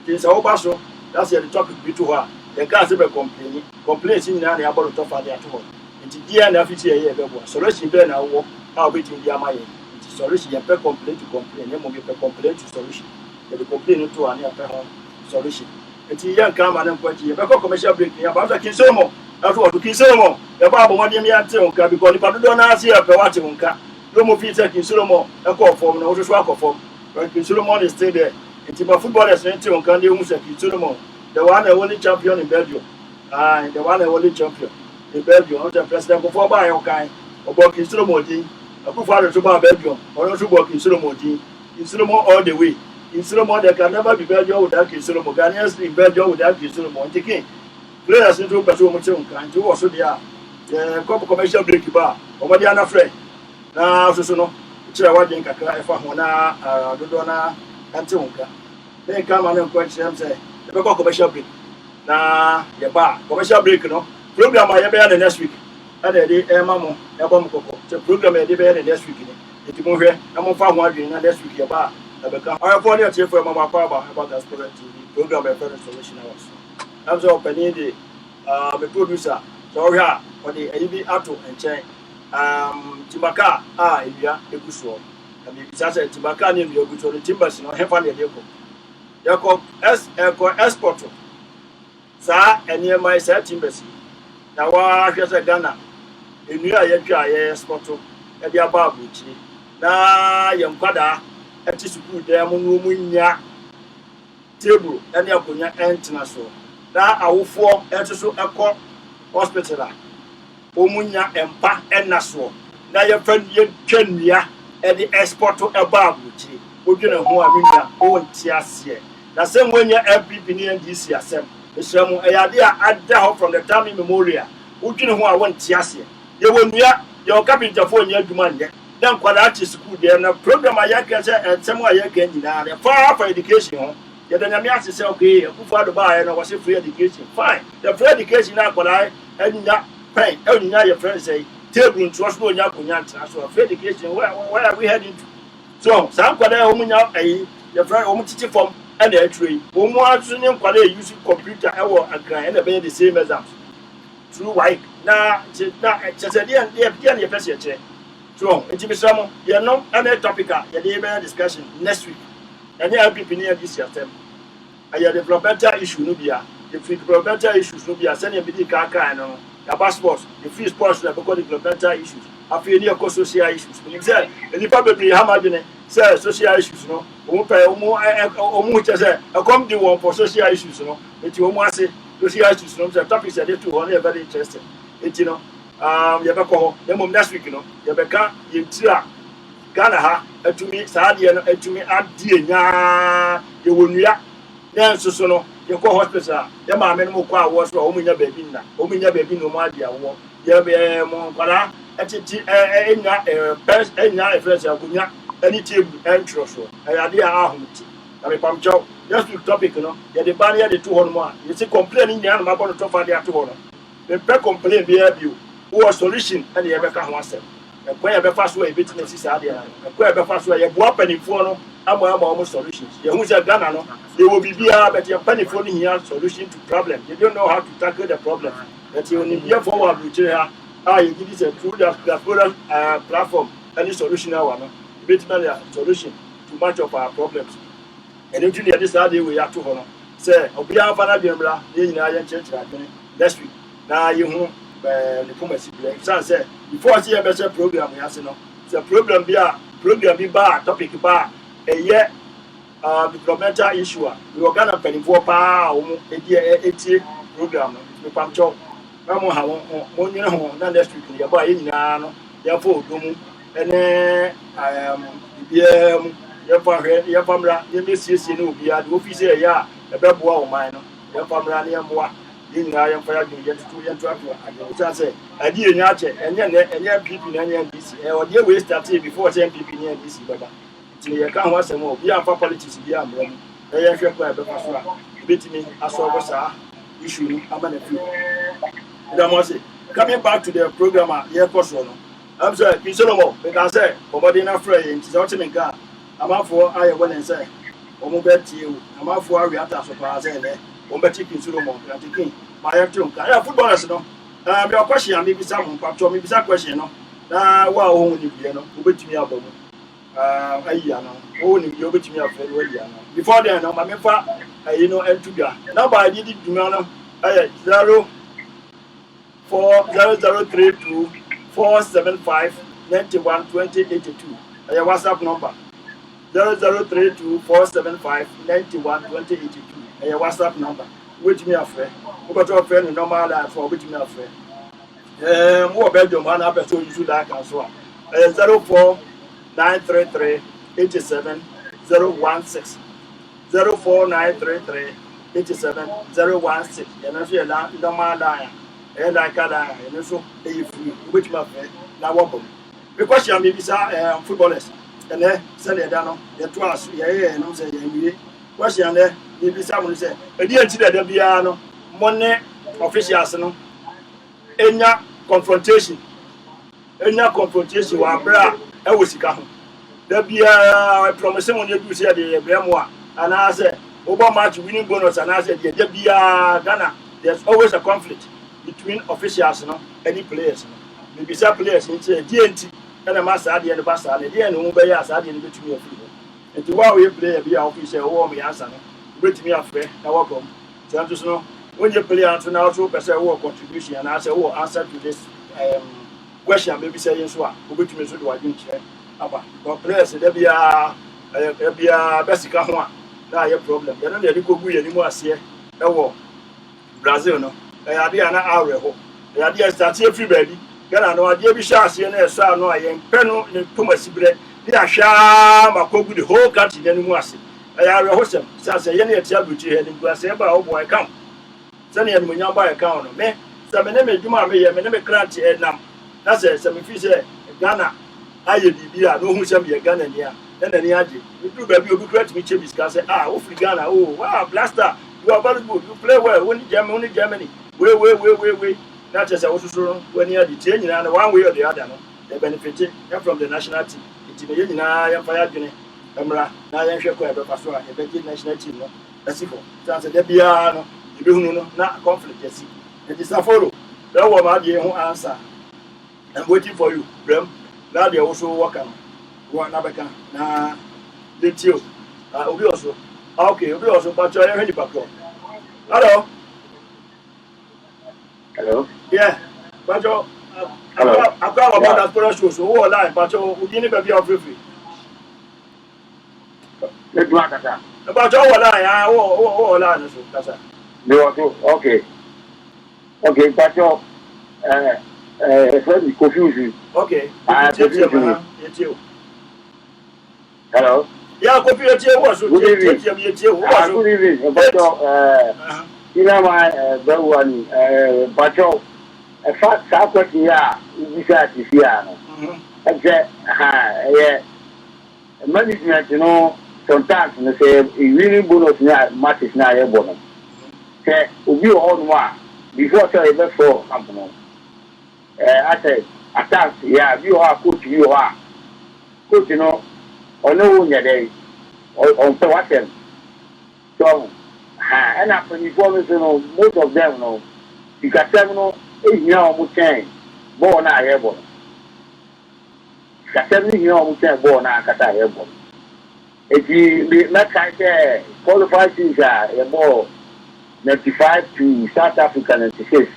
It is our basho, that's the topic to her. The guys ever complains in the about the top of the atoll. It's the end of it here, solution then I walk out between the Amay. It's solution, you complain to complain, you will complain to solution. You will complain to an home solution. It's a young come and point you, but commercial breaking about the Kinsomo. That's what to Kinsomo. The Bible, what you mean, because the don't ask you after watching. No more feet taking Solomon, a call form, no just work of form. But Solomon is still there. It's about footballers in Candy Solomon, the one and only champion in Belgium. The one and only champion in Belgium. Not the president before by okay. About King Solomon, a good father to Belgium, or not to work in Solomon. In Solomon all the way. In Solomon, there can never be Belgium without King Solomon. Ghanaians in Belgium without King Solomon. The king. Players into Passion can do also there. The commercial break bar, or what the other friend. Now, also no. Chira wajen kakra efa hona dodo na ante wonka then come and question say the be commercial break na ye ba commercial break no program a ye be the next week and dey e ma mo e bom kokko the program e dey be the next week ni enti mo hwe na mo fa ho adwen na next week ye ba e be ka our for the for mama pa ba about that TV program e for solution house am so opening the me producer so hwe for the ayi ato enchen Timaka Elia Eguso. I mean, it's a Timaka name you go to the timbers no heaven and Jacob export. Sir, and near my set timbers. Now, I guess a Ghana. In New York, I export at the above which now young Pada at this good Munya table and the Apunya international. Now, I will form Etiso Echo Hospital. Omunya empa enaso na ye friend ye twanua e de export to ebabuchi odwena ho amenya o ntiase na sem wenya FPP ni NDC asem ehramu eyade a ada ho from the time memorial odwena ho a won ntiase ye wonua ye okapinta fo nya adwuma nde dan kwala ati school de na program ayaka se ensem ayaka nyina na for education ho ye da nyame ase se okay akufu ado ba ye na wo se free education fine the free education na kwala enya fine, your friends say, table and trust no Yakuyan, so a education. Where are we heading to? So, some Quade Omunya, your friend Omuchi from and the tree. Omuan Quade using computer hour and obey the same as us. True white. Now, just a dear, your passage. So, it's be some, you're no other topic, your discussion next week. And you have people near this system. I had a developmental issue, Nubia. The developmental issues, Nubia, sending a big car, and the passports, the free sports, because the developmental issues. I feel near social issues. When you say, and you probably have imagined, say, social issues, no, almost as a come the one for social issues, no, but you almost say, social issues, no, the topics are to only very interesting. It's, you know, you have a call, then next week, you know, you have a car, you tira, Ghana, to me, Sadia, to me, at Dia, you will react. Then, so no. You call hospital, your mamma was for Ominya baby, Ominya baby no more dear war. You be a monquara, best and a fresh Agunya, any table and trosso. I had the ahut. I mean, Pam Joe, just to topic, you know, yet the barrier the 201. You see, complaining the animal on the top of the 200. Then pay complain be you, who are solution and the ever can once. And where ever fast way business is idea, and where ever fast way a weapon in phone, I'm almost solutions. You who's a gunner, they will be here, but you're penny phoning here solution to problem. You don't know how to tackle the problem. That you only hear forward with you. You give this a true platform, any solution now, basically a solution to much of our problems. And if you this idea we have to honor. Say, Obia Panabia, the church next week. Now you the Pumas. Say, before I see a better program, we have to know. It's a problem be bar, topic bar, a year. Developmental issue. We were going to pay for power, a year 80 program. We pump job. I'm on your home, not next week. You're buying now, therefore, and then I am your family, you miss you, be at the office here, a better wall mine. Your family, near more. I am for you, yet 2 years to I say, I did not, and then people in NDC, or you waste that before 10 people in NDC, Baba. You can't watch them all. We are for politics, we are running. They are here for a beat me as well as issue. I'm a few. Coming back to the program, here, person. I'm sorry, you know, because I say, nobody not afraid, and it's out in the car. I'm out for I went and say, Omobet you, I'm out for a reactor so far as I say, Ombetic in Solomon, King. My actual footballers, no. Your question, maybe some, perhaps maybe some question, no. Now, wow, only, you know, who bet me up. Only you bet me up before then, no, my member, you know, and to go. Now, by did it, 04032 475 91 2082. A WhatsApp number. 0032-475-91-2082. A WhatsApp number. Which me a friend. But our friend normal life for which me a friend. More Belgium one episode you should like as well. 04933-87-016. 04933-87-016. And if you're normal life, and like that, and so free, which my friend, now welcome. Because you are maybe footballers, and then send it down, the trust, and I'm saying, question there, maybe someone say, a dear to the piano, money officials, any confrontation, one bra, I was come. There be a promising when you say the Bremois, and I said, Obama winning bonus, and I said, there be a Ghana, there's always a conflict between officials, any players. Maybe some players in DNT and a master at the end of Bassa, and the end of Ubayas at the end of me of people. And to why we play a be official or me answer, bring me a friend, now welcome. So just know when you play out now, so per se war contribution, and I say, oh, answer to this question, maybe saying so, which means what I didn't share. But players, there be a basic one. Now, your problem. You know, they could be anymore, see, Brazil, no. I did an hour. I did start every baby. Ghana no idea be sure see na so no ayen peno ne Thomas Bre they are sham akogu the whole country then mu ase I re hosem say ye na e tia buchi he ni say ba o boy come say na ye mo nya boy come no me say me na me djuma me ye me na me grant e nam na say me fi say Ghana aye bibia no hu say me Ghana ni a na ni age we do baby obi grant me chebis ka say o free Ghana wow blaster you are very good you play well when Germany wait not just also when you are the one way or the other, they benefit from the national team. It's in the fire Guinea, Emra, Nayan Shako, Pasua, a big national team. That's it. That's a Debiano, you do not conflict. Yes, it is a follow. That was my dear answer. I'm waiting for you, Brem. Now they also work on one Nabakan. Nah, did you? Obi also. Okay, Obi also, but you're ready back. Hello. Hello. Yeah, but hello. I've got about that for us. So, all line, but you didn't be free. Let's work at that. About all line, all line. Okay. Okay, but your friend is confusing. Okay. You. Hello. Yeah, confused. Good evening. But your you know my that one but your a fat sapper here is here. Except yeah management, you know, sometimes they say really bonus matches now your bonus. Say we all one before say left for company. I say attack, yeah, you are coach, you know, or no one day on what them. So and after you know, most of them know you got 7 or 8 years change. Born I have one. Got 7 years change born I got I have one. If you not say qualified things are more 95 to South Africa 96.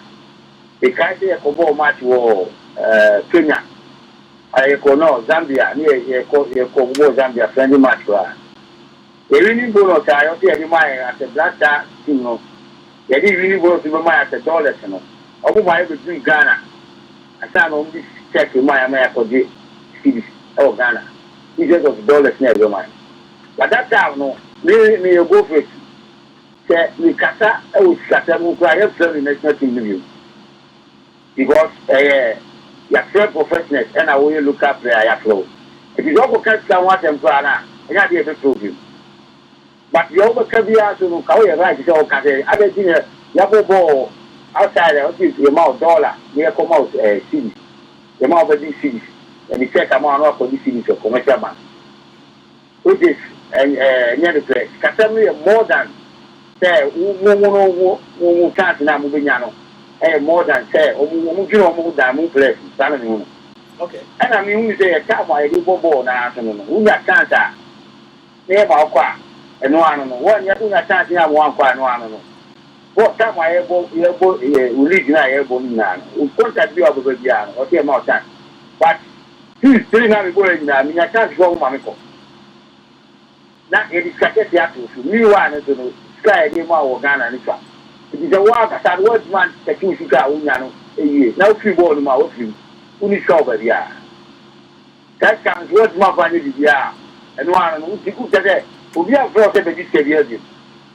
They can't say a football match war Kenya. I know Zambia near Zambia friendly match. They really go to I don't see any money at the black star, you know. They didn't really go to my at the dollars, you know. Over my between Ghana. I found on this check in my America cities. Oh, Ghana. It's just of dollars never mind. But that time, no, me go for it. Say, we Kata, I was Kata, I have done the national team review. Because, your friend professionals, and I will look up there, I flow. If you don't catch someone, and I'll be able to prove you. But you overcome the answer to Kawhi right to show Kate. I don't think Yabo ball outside the amount $1 near come out cities. The amount of these cities. And the check amount of these cities of commercial bank. Which is near the place. Katamri more than say, who can't now moving more than say, more than place. Okay. And I mean, we say a car by a little ball now. Who got cancer? Near Balqua. And one one you don't chance to have one quite no. What time I religion I able now? We contact you over the or more time. But he's 300 going now. I mean, I can't go, Mamiko. na e discuss ya to so mi wa na so no sky dey ma wo Ghana ni fa it is a wa ka sa what man take sika unya no eye na free ball ma wo free uni show ba dia that comes what ma fa ni dia eno ano no ti ku tete obi a fro se be di seria di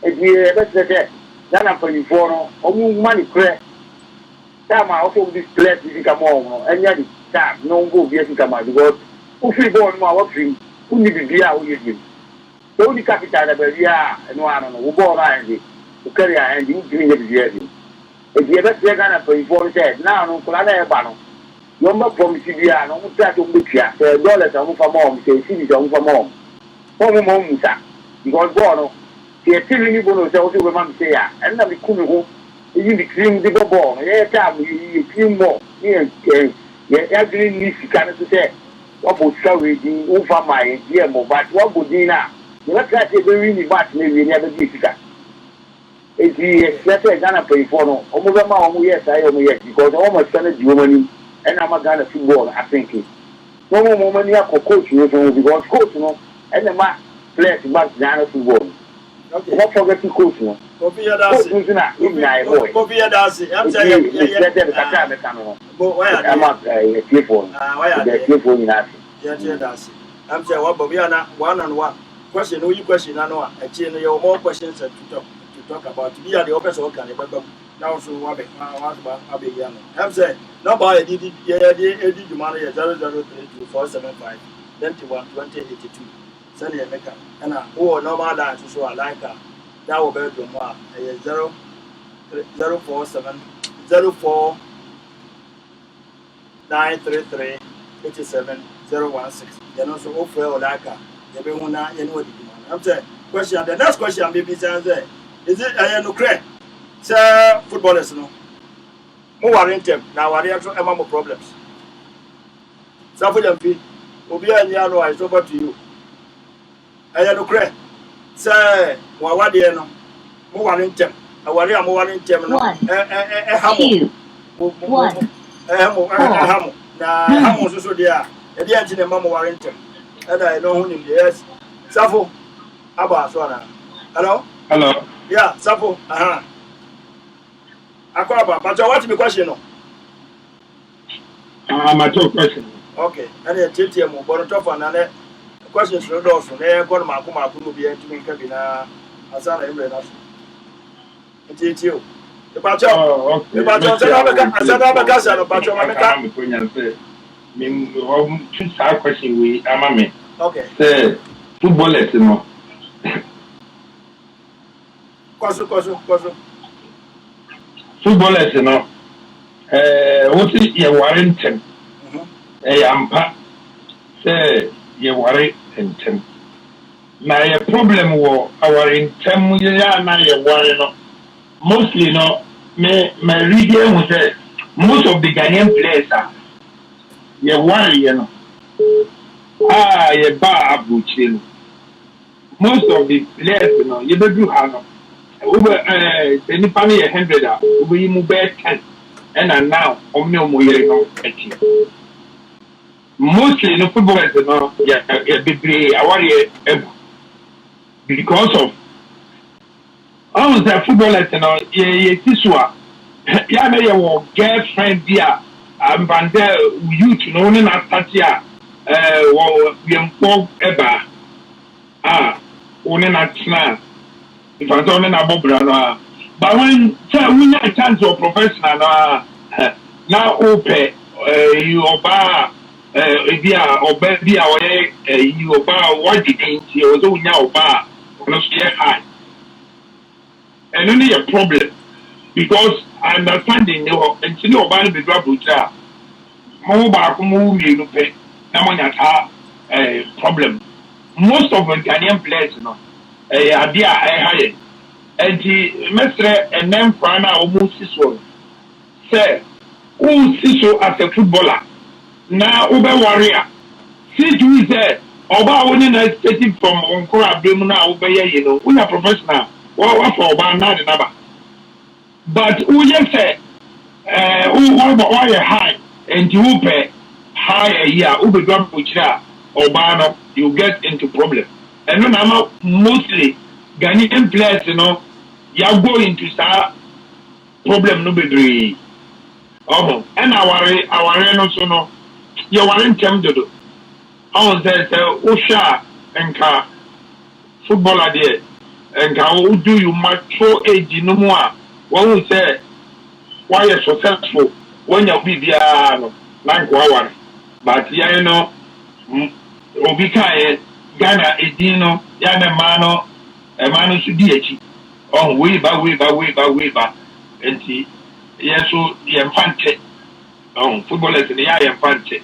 e di e be tete na pa ni fo no o mu mani kre ta ma o so di stress di ka mo no enya di ta no go bi e ka ma because o free ball ma wo free uni bi bia o ye di so di capital da be dia eno ano no wo ball ra ndi o carry a ndi di ni di dia di e di e be tete na pa ni fo se na no kula na e ba no yomba promise bia no mo ta to mbetia $1 ta mo fa mo se si di mo fa mo mo musa because go no se tiri ni bono se o se we ma se ya en na mi kunu ho yi di cream di bobo no ye ta mo yi cream mo ye ya green ni sika no se wa bo sawe di o fa mai di e mo ba wa bo di na ni la ka se be wi ni ba ni wi ni ba di sika e di e se Ghana pay for no o mo be ma o mo ye sa ye mo ye because o mo se na di o mani and I'm Ghana football, I think it. No more money for coach, because coach, and the match players back Ghana football. Okay. Not forget to coach, no. Coffee Darcy. Coffee Darcy. I'm saying, I'm a telephone. Why are they telephone in us? Darcy. I'm saying, what, but we are not one on one. Question, no, you question, I know. I change your more questions to talk about. We are the office of Canada. Now, so what about Abiyan? I'm saying, nobody did the money 0032475 21 2082. Send a maker. And who no matter to show a like that will be the more 047 04 933 87 016. Then also offer a like that. They be one you know the demand. I'm saying, question. The next question, baby, is it a no credit? Sir, footballers, no. Mo worry them. Now worry actually more problems. So for them, Obi and Yano, I over to you. I no credit. Sir, what do you know? Mo worry them. I worry am worry them. No. 1, 2, 1. Hamu. Na hamu so dia. E dia ntine mama worry them. And I know who him yes. Safo. Aba so na. Hello? Hello. Yeah, Safo. Akwaba, but what me question no? My two question. Okay, and the TTM mo but top and na questions no do so na go ma ko bi entimi nka bi na asana emre na so. TTO. The pacho. Okay. The pacho asana ba ka sa no pacho ma meka. Me konya say me two side question we amame. Okay. Say footballers no. Kwaso. Footballers, what is your warranty? Ampa say your warranty. Now, a problem war our intent, now your warranty. Mostly, no, my reading was that most of the Ghanaian players are your worry, your bar abuchin. Most of the players, you do have. Over any family 100, we move back 10, and now no more mostly no footballers, because of all the footballers, your girlfriend dear, and youth, no, not start here, we inform ever. Only not now. If I don't know, but when we have a chance of professional, now open you obey, you obey what you think you do now, high. And only a problem because understanding you until you obey the drop, mobile movie, you pay, problem. Most of the Ghanaian players, idea I hired. And the mestre and then Prana almost this one. Say, who see so as a footballer? Now, Uber warrior. See, you say, Oba winning a stating from Onkora Brimuna, Uber, we are professional. What for Oba, not another. But who just say, who want to high and you pay high a year, Uber drop which are Obano, you get into problem. and no mostly Ghanaian players, you know, you go into that problem no be and our no so no you weren't tempted. I say Osha and car footballer there and how do you mature age no more? One will say why you're successful when you're BBR like one, but yeah, you know, Obika Ghana Edino, Yana Mano, a man should be oh, way back, and see, yes, so the infante, footballers in the eye infante.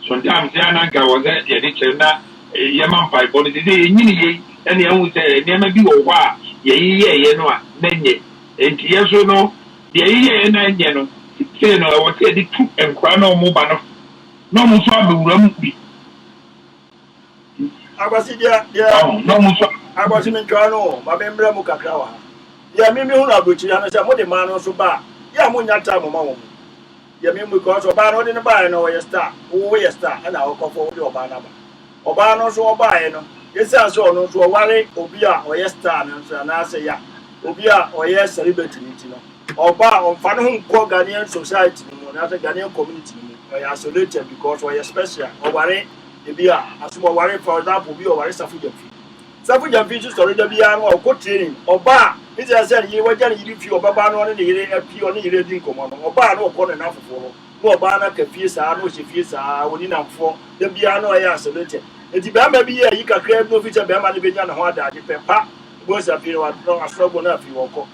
Sometimes Yanaka was at Yadichana, Yaman Pipe, but the day in and the old say, never be a wa, ye, no, then and yes or no, the ye and Yano, say no, I was say the two and Crano Mobano, no more room be. I was in there, I was in Toronto, my member Mukakawa. Yeah, maybe who are Gucci and I said, what the man also bad. Yeah, Munyata, Mamma. Yeah, maybe because Obano in the bar, no, a star, who a star, and I'll call for Obana. Obano so buy, no. Yes, I saw no to a worry, Obia, or yes, star, and I say, yeah, Obia, or yes, celebrity, you know. Or bar on Fanhum called Ghanaian society, another Ghanaian community, or isolated because we're special, or worry. As we worry, for example, we are Safujan fee. Safujan fee is already be or co training or bar. It has said you were getting you or Babano and the AP on the reading command or bar no corner enough for more banner can fees are no she fees are within and for the piano I isolated. It may be a you can create no feature Bama Vijan and what that depend. Was a period of struggle enough you walk.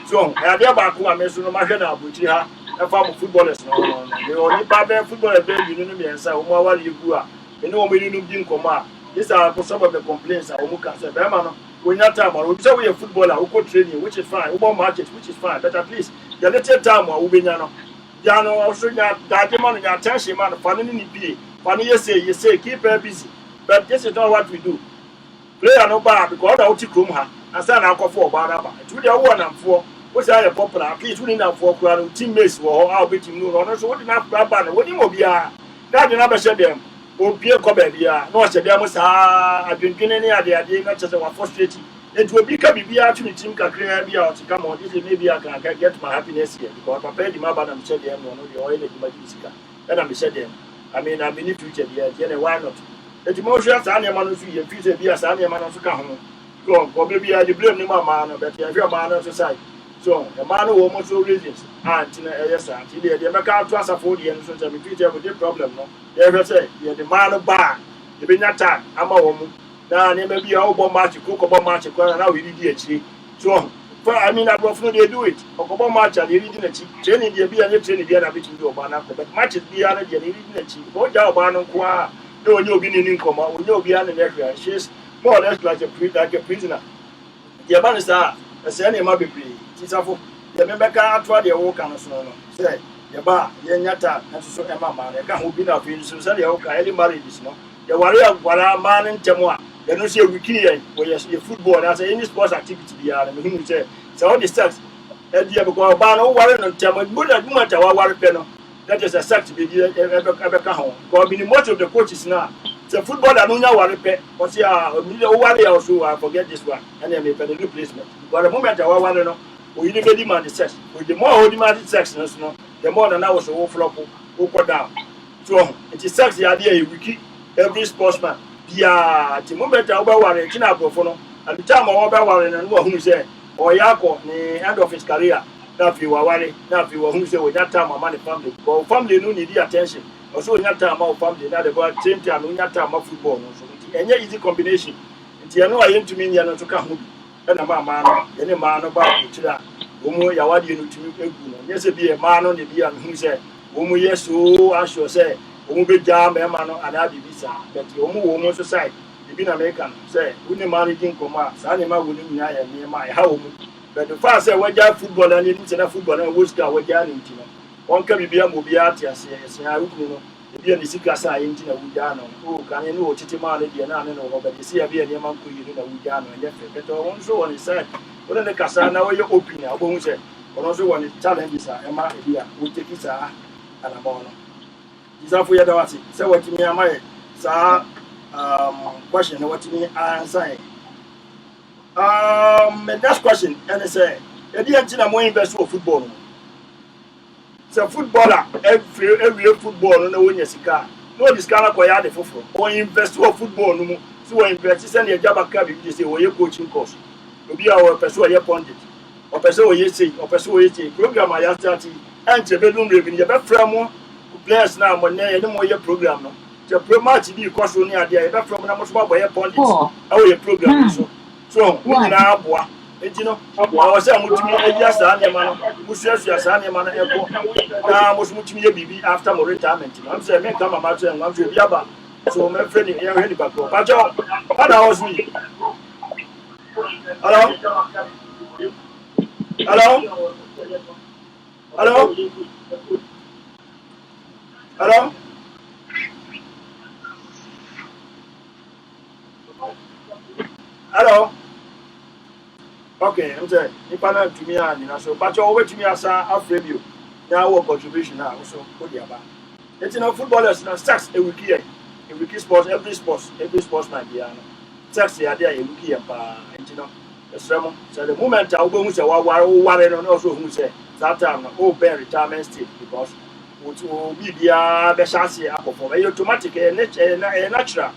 So I have back who I mentioned Mahana, which you have a farm of footballers. No, the only Baba footballer, you know, and so what you grew up. You know, we didn't come out. These are some of the complaints that we can say. When you're time, we say we are footballer, who go training, which is fine. We want matches, which is fine. But at least the little time we be now. Jano also that demand your attention, man. Funny in the funny you say, keep her busy. But this is not what we do. Player no bar because I want to come here. And say I go for bar. Two day 1 and 4. What's our popular? At least we need 4 crowd teammates or our beating no. So what enough bar? What you will be that you never said them. Opie Cobebia, no, I said, I've been getting any idea, not just a frustrating. It will become a to team can create to come on. This maybe I can get my happiness here because I paid him about and said, I'm not the oil in my music. And I'm said, I mean, I'm in the future here, why not? The emotions are man who you future be as any man to come home. Go, or maybe I blame him, man, but you have your man on society. So, a man who almost all reasons, and yes, until the American trust of 40 and so the future with the problem. No, they ever say, you're the man of bar, the big attack, I'm a woman. Now, there may be a whole match, cook about match, and now we did it. So, I mean, I don't know they do it. Or match, and they didn't achieve. Training the be a training the other to do about but matches be other than they didn't achieve. Go down, Bannon, no, you'll be in income, or you'll be on the area. She's more or less like a prisoner. The man is that, as any might be free. Tisafo the member can try the work and so say the bar yata and so emma they can be na feel so say the early marriages no the warrior wara man in temwa they no say wiki where you football as any sports activity be are me say so all the sex e dia because ba no warrior no temwa good at woman ta warrior pe no that is a sex be dia ebeka ho because be most of the coaches now the footballer no nya warrior pe but say warrior also I forget this one and then me pe the replacement but the moment I warrior no we didn't demand the sex. With the more demanded sex, no, the more than I was overflow, go down. So it is sex the idea we keep every sportsman. The moment I was in China, at the time I was and who said, or Yako, the end of his career. Now, if you are worried, now if you were who said, with that time, my money family, but family no need the attention. Also, in that time, our family, not about same time, in that time of football. So, and easy combination. It's no I to me, and to come. And a man, any man about to Umu Yawadi no to me. Yes, be a man on the beer and who said, Umu, yes, so I shall say, Umu be jam, a man, and I be visa, but the Umu society, the bin American, say, wouldn't marry in Coma, Sanima wouldn't near my home. But the first say, what your football and internet football and Wuska, what you're in Tino. One can be a mobiati, as I know. Be a Sikasa in Ujano, who can you know Chitimani, and I know, but you see a beer near Manku, you know, Ujano, and Jeffrey. But also on his side, when the Casana, your opinion, I won't say, but also when it challenges are, Emma, here, will take his and a mono. Is that for your say what to me, am I, sir? Question what to me, answer. My next question, and I say, I didn't know more invest in football. So footballer, every football, no one is a car. No, this car acquired the football. Or invest in football, no. So invest in your job, you say, or your coaching course. To be our person, your pundit, or person, you say, or person, program I have started, and the bedroom revenue, your friend, players now, when they no more your program. The promote the cost only at the from much more by your pundits. Our program. So, now, boy. You know, I was saying, just a man who says yes, I am an airport. Now, was much me baby after my retirement. I'm saying, make come about and want to be about. So, my friend here, ready back. But what was me? Hello? Hello? Hello? Hello? Hello? Okay, I'm saying, if I don't to me, so, but you're over to me as a review. Now, what contribution now, so, put the about. It's enough footballers now, stacks a week here. A weekly sports, every sports might be. Stacks the idea a week and you know, the sermon. So, the moment I'll go with a war and also who say that time, oh, bear retirement state because which will be the chance here for a automatic and natural.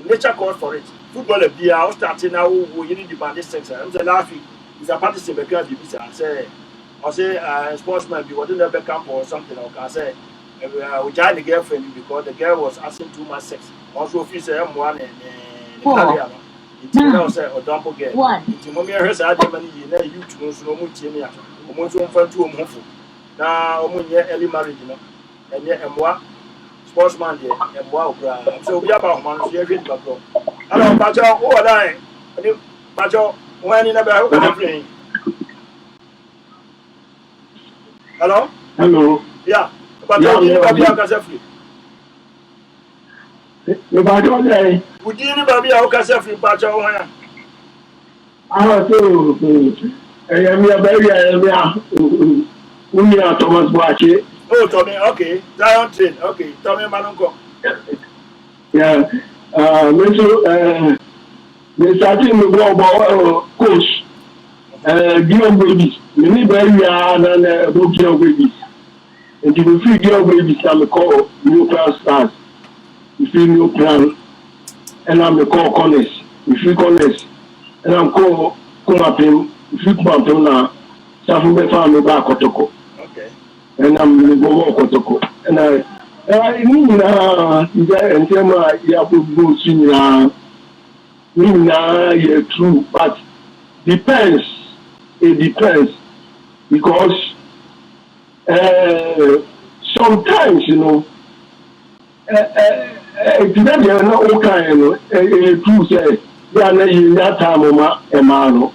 Nature calls for it. Football be out starting now. We need the band sex. I'm saying last week is a participant because the I say sportsman be whatever the camp or something. Or I say we joined the girlfriend because the girl was asking too much sex. Also, if you say M1 and it's say or double girl. It's mommy has had money in a youth knows no much in here. Almost one friend to a month. Now, early marriage, you know, and yet M1. Sportsman there, and wow, so we are about one year. Hello, Pacho, oh, I Pacho, when in about playing. Hello? Hello. Yeah, but you would you never be our Casafri, Pacho? Ah, so, I am your baby, we are Thomas Bache. Oh, Tommy, okay. Zion train, okay. Tommy Malongo. Yeah. They starting with coach. Guillaume babies. Many baby are and Guillaume babies. And if you feel Guillaume babies, I'm call new class stars. You feel new plan. And I'm the call Connors. You feel Connors. And I'm call Kumapim. You feel Kumapim now. Safu family back Otoko. And I'm going to go Kotoko. And I mean, and tell my Yabu Senior, true, but depends. It depends because sometimes, you know, it's not okay, you know, true say, they are not in that time, Emano.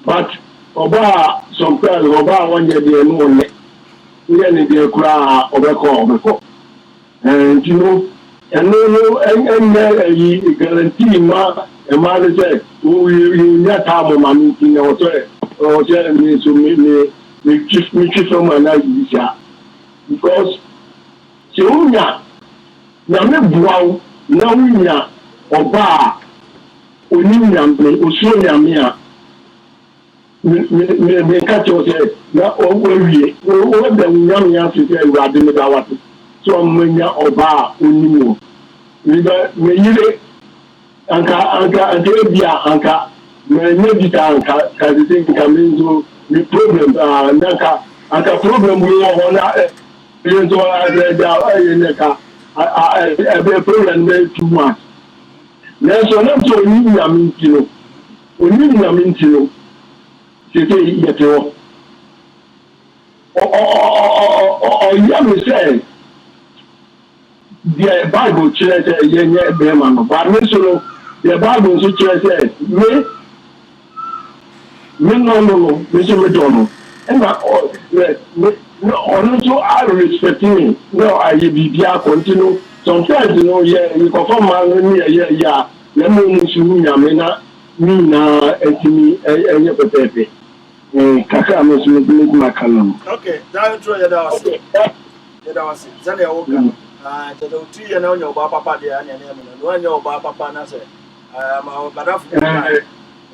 But Oba, sometimes Oba 1 year, they know. We need to cry over and you know, and no, and guarantee ma, a man said, you not have a man in our or tell me to me, chief from my life because Sunya, Name Wow, Nawina, or Bar, Union, Usunia. Me catch yourself. Na owe what the young young to say we are doing that. So many oba unimu. Me yire anka bia anka me nyebita anka kazi kaminzo me problem anka problem we want yenzo yeneka a problem there too much. Na so na so oni nyamintino c'était yeteo yeah me say the Bible says yenye beman but me so the Bible so says me no me so me don't know and also I respect me no I be continue sometimes you know yeah you confirm man yeah let me see nyamena me na etimi enye pepepe kaka amesu me makano. Okay, that throw ya da wase. Ya da wase. Zane ya woka. The 2 year na onyo ba papa de anya na me no onyo ba papa na say. Ma badafu.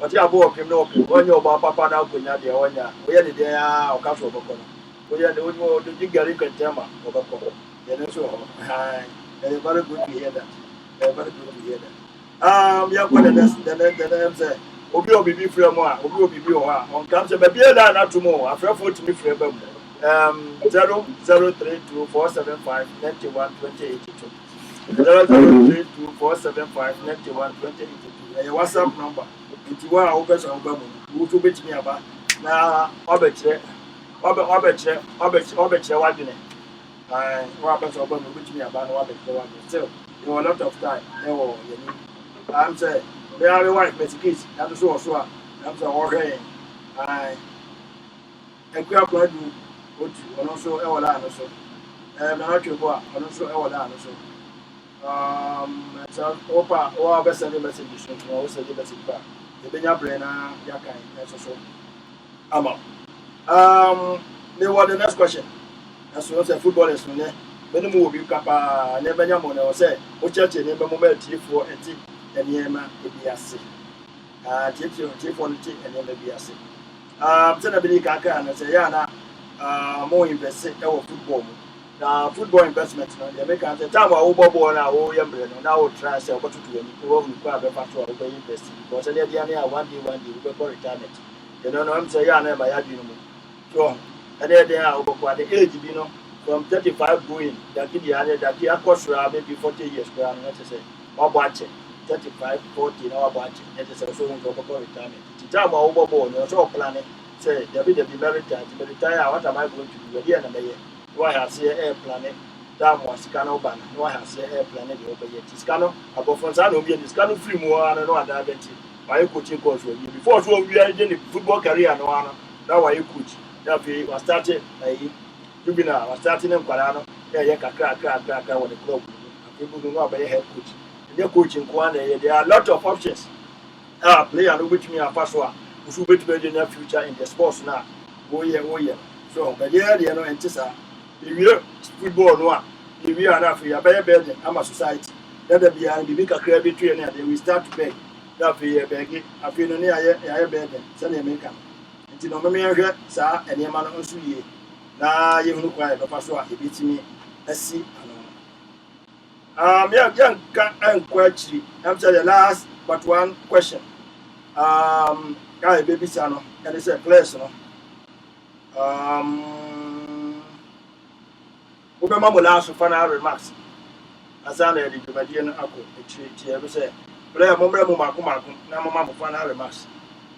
But you are walking no when you're papa now, when you're the one, we are the day or castle of Okono. We are the one who get it can tell me of Okono. Then so, very good to hear that. Very good to hear that. Yeah, what the name say. Obi obi bi frɛ mu a obi obi bi wɔ hɔ a ɔnka sɛ baabi ɛda na to mu afrɛfoɔ tumi frɛ ba mu 0032475912082 0032475912082 ɛyɛ WhatsApp number nti wo a wopɛ sɛ ɔba mu wo to betumi aba na ɔbɛkyerɛ wadwene wo a pɛ sɛ ɔba mu betumi aba na wabɛkyerɛ wadwene still you have a lot of time ɛwɔ yɛni I'm saying they are the wife, but kids, I'm so sure. I'm so okay. I quit going to go to also Ewalan also. I'm not sure what, and also Ewalan also. So, Opa, or best send a message to also the message back. The Benya Brena, Yakai, that's also. Ama. They were the next question. As soon as a football is on there, when the movie Kappa, never Yamon, or say, what church never moment for a tea. Eniema ebiase tiefo no ti eniema ebiase tena bi kaka na say ya na mo invest e wo football mu na football investment no dey make am say time a wo bobo na wo yembre no na wo try say wo tutu ani wo hu kwa be fa to wo be invest because they dey na one day we go for retirement you know I'm say ya na ba ya di no mu so and dey a wo kwa the age bi no from 35 going that be the that akosura maybe 40 years kwa no say obo 35, 40 now about it. That is also going to go retirement. The time I over born, you're so planning. Say, there be married time. To retire, what am I going to do? Again, and again. Why has here air planet? That was Scano Ban. Why has here air planet over yet? Scano, above Fonsano, be the Scano free more and no other than my coaching course with you. Before we are in the football career, no one. Now I coach. That we was started. Jubina was starting in Parano. Yeah, crack with the club. People do not be a head coach. The coaching there are a lot of options. Player which me a password who should be in the future in the sports now. Oh yeah. So, but yeah, they are no antisa. If you football no, if you are not free, a better building, I'm a society. Let them be and big a credit trainer, they will start to beg. That for a begging, I feel no near a building, send a maker. Until no matter, sir, and your man also ye. Now you look like a password, he beats me. Let's see. Young question. I'm saying the last but one question. Baby son, and it's a place, no. Mama last for final remarks. As I said, the Badian Apple, a treaty, ever say, play a moment, Mama, Mama, final remarks.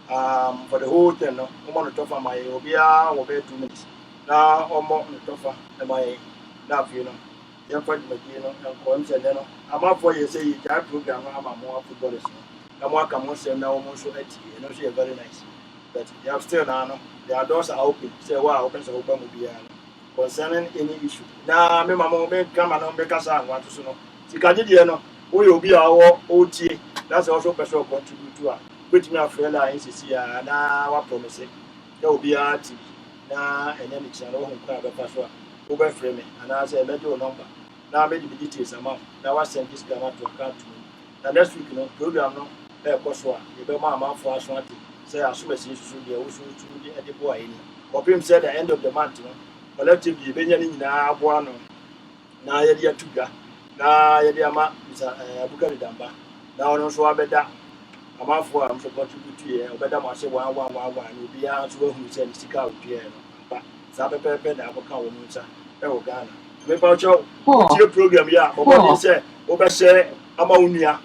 For the whole thing, no, I'm on the top of my Obia, or 2 minutes. Now, or more on the top of my love, you know. Young friend, and poems and then I'm up for you say that program. I'm more footballers. I'm more come on, say now almost 80, you know, she is very nice. But they have still now, their doors are open. Say, wow, opens open will be concerning any issue. Now, my mom may come and make us want to know. See, Cadidiano, who will be our OT, that's also personal contribute to her. Which me a friend, I insist, and now I promise it. There will be a TV. Now, and then it's a long password. Over frame and I say, let your number. Now I made the details amount. Now I send this camera to account to me. And next week, program no, air coursework. You better my mouth for us one thing. Say, as soon as you should be also to the Eddie boy. But him said, the end of the month, collectively, Benjamin now, one. Now, you're Tuga. Now, you're my Bukari Damba. Now, no, so I better. I'm out for I'm supposed to contribute to you. I better say 1 will be out to who said, stick out here. Sabe pepe na aboka wo nsa e wo Ghana me pa cho tie program ya bobo ni say wo be share ama onua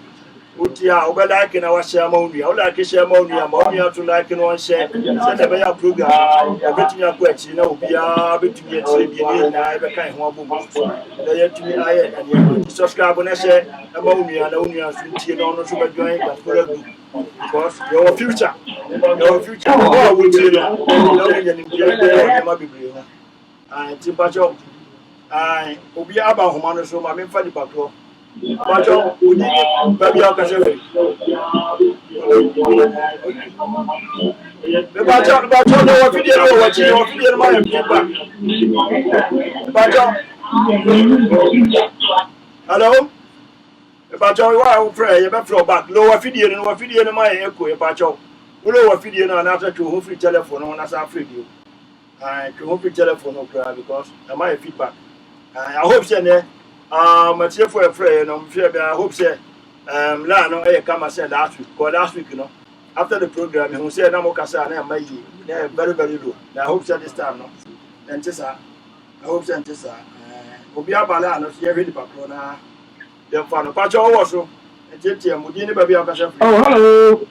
otia wo be like na wa share ama onua wo like share ama onua ma onua to like no share say na be ya program e betumi akọ achi na obi a betumi atire bi ni na e be kan ho abom da ya tumi aye and subscribe na share ama onua na onua so tie no no so be join Diaspora group because your future what would you know I Timpacho I Obi Aba Humano so my Fadi Pacro Pacho Baby Alcasevi the Pacho no video watching your video my Pacho hello Pacho, why pray? You better throw back. Lower video and what video in my echo, Pacho. Olo wa video na na to ho free telephone on as free you. To ho free telephone because am I feedback. I hope say ne material for a friend no I hope say la no e come say last week you know after the program he say na mo kasa na am yi very very low. I hope say this time no. And I hope say this obi abala no say ready patrol na dem fa no pa cho wo so entieti amudi ni ba bia ka chef. Oh hello.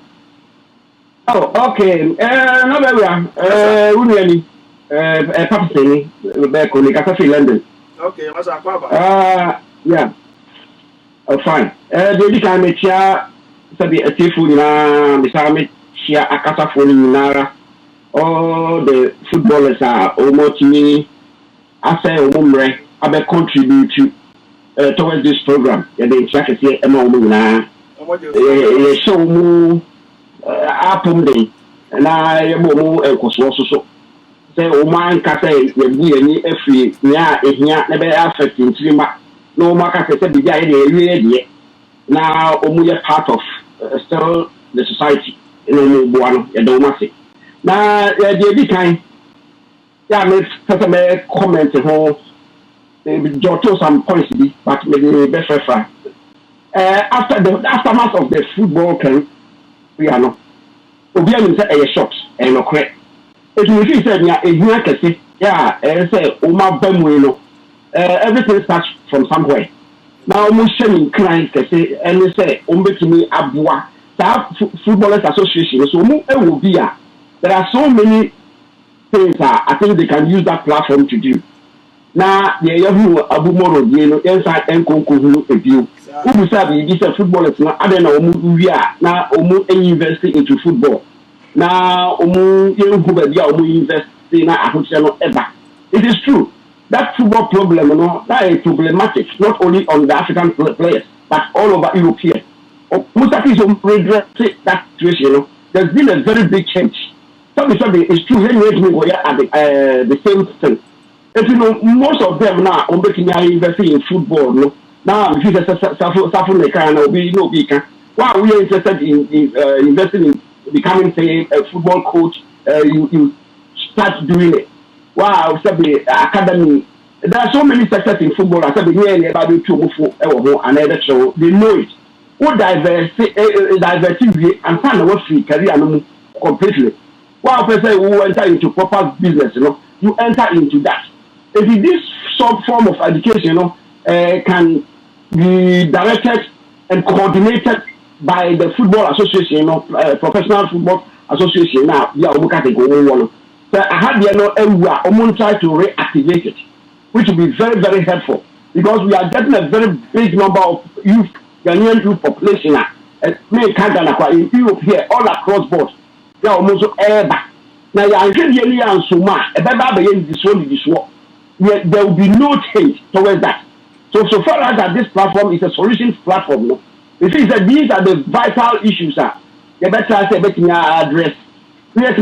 Oh, okay. No, Uniani, Papsini, Rebecca, Nicafi, London. Okay, Masa yeah. Oh, fine. The time it's here, Sabi a Tifu na Misami, Shia Akata Nara. All the footballers are almost me. I say, Omumre, I will contribute to towards this program. And then, like I say, Emma, show more. Apum day na yebo enkoso so say o man ka say yebu ani afri nya ehia na be affect ntirima no ma ka say be dia ye de na omu ye part of still the society no bo ano ye do ma say na ye de bi kan ya me pese me comment ho jot some points bi but me be fair after the aftermath of the football camp we are not. Obi anim say a shot and no correct. It will be said ya ehia kese yeah say o ma bamu no everything starts from somewhere. Now o mo shame client kese and say o betumi aboa that footballers association so mo e will be there are so many things I think they can use that platform to do. Now the yahu abumoro die no inside enkonko hu ebio who sabi this footballers na adena omu wia na omu invest into football na omu yenhu ba bia omu invest na ahoche no ever. It is true that football problem no that is problematic not only on the African players but all over Europe here. Mustafi is redress that situation. No, there's been a very big change. Somebody it's true when we go at the same thing. If you know most of them now investing in football no. Now, if you say why we are interested in investing in becoming, say, a football coach, you start doing it. Wow, academy. There are so many sectors in football. I said, another show. They know it. What diversity and find what free career completely. Wow, person who enter into proper business, you know, you enter into that. If this some form of education, you know, can be directed and coordinated by the football association, professional football association. Now, yeah, we can't go on. So I had the try to reactivate it, which will be very, very helpful because we are getting a very big number of youth, Ghanaian youth population. In Europe here, all across board, they are almost ever. Now, you are really and so much. There will be no change towards that. So far as that this platform is a solutions platform, no? It is that these are the vital issues. You better address. We have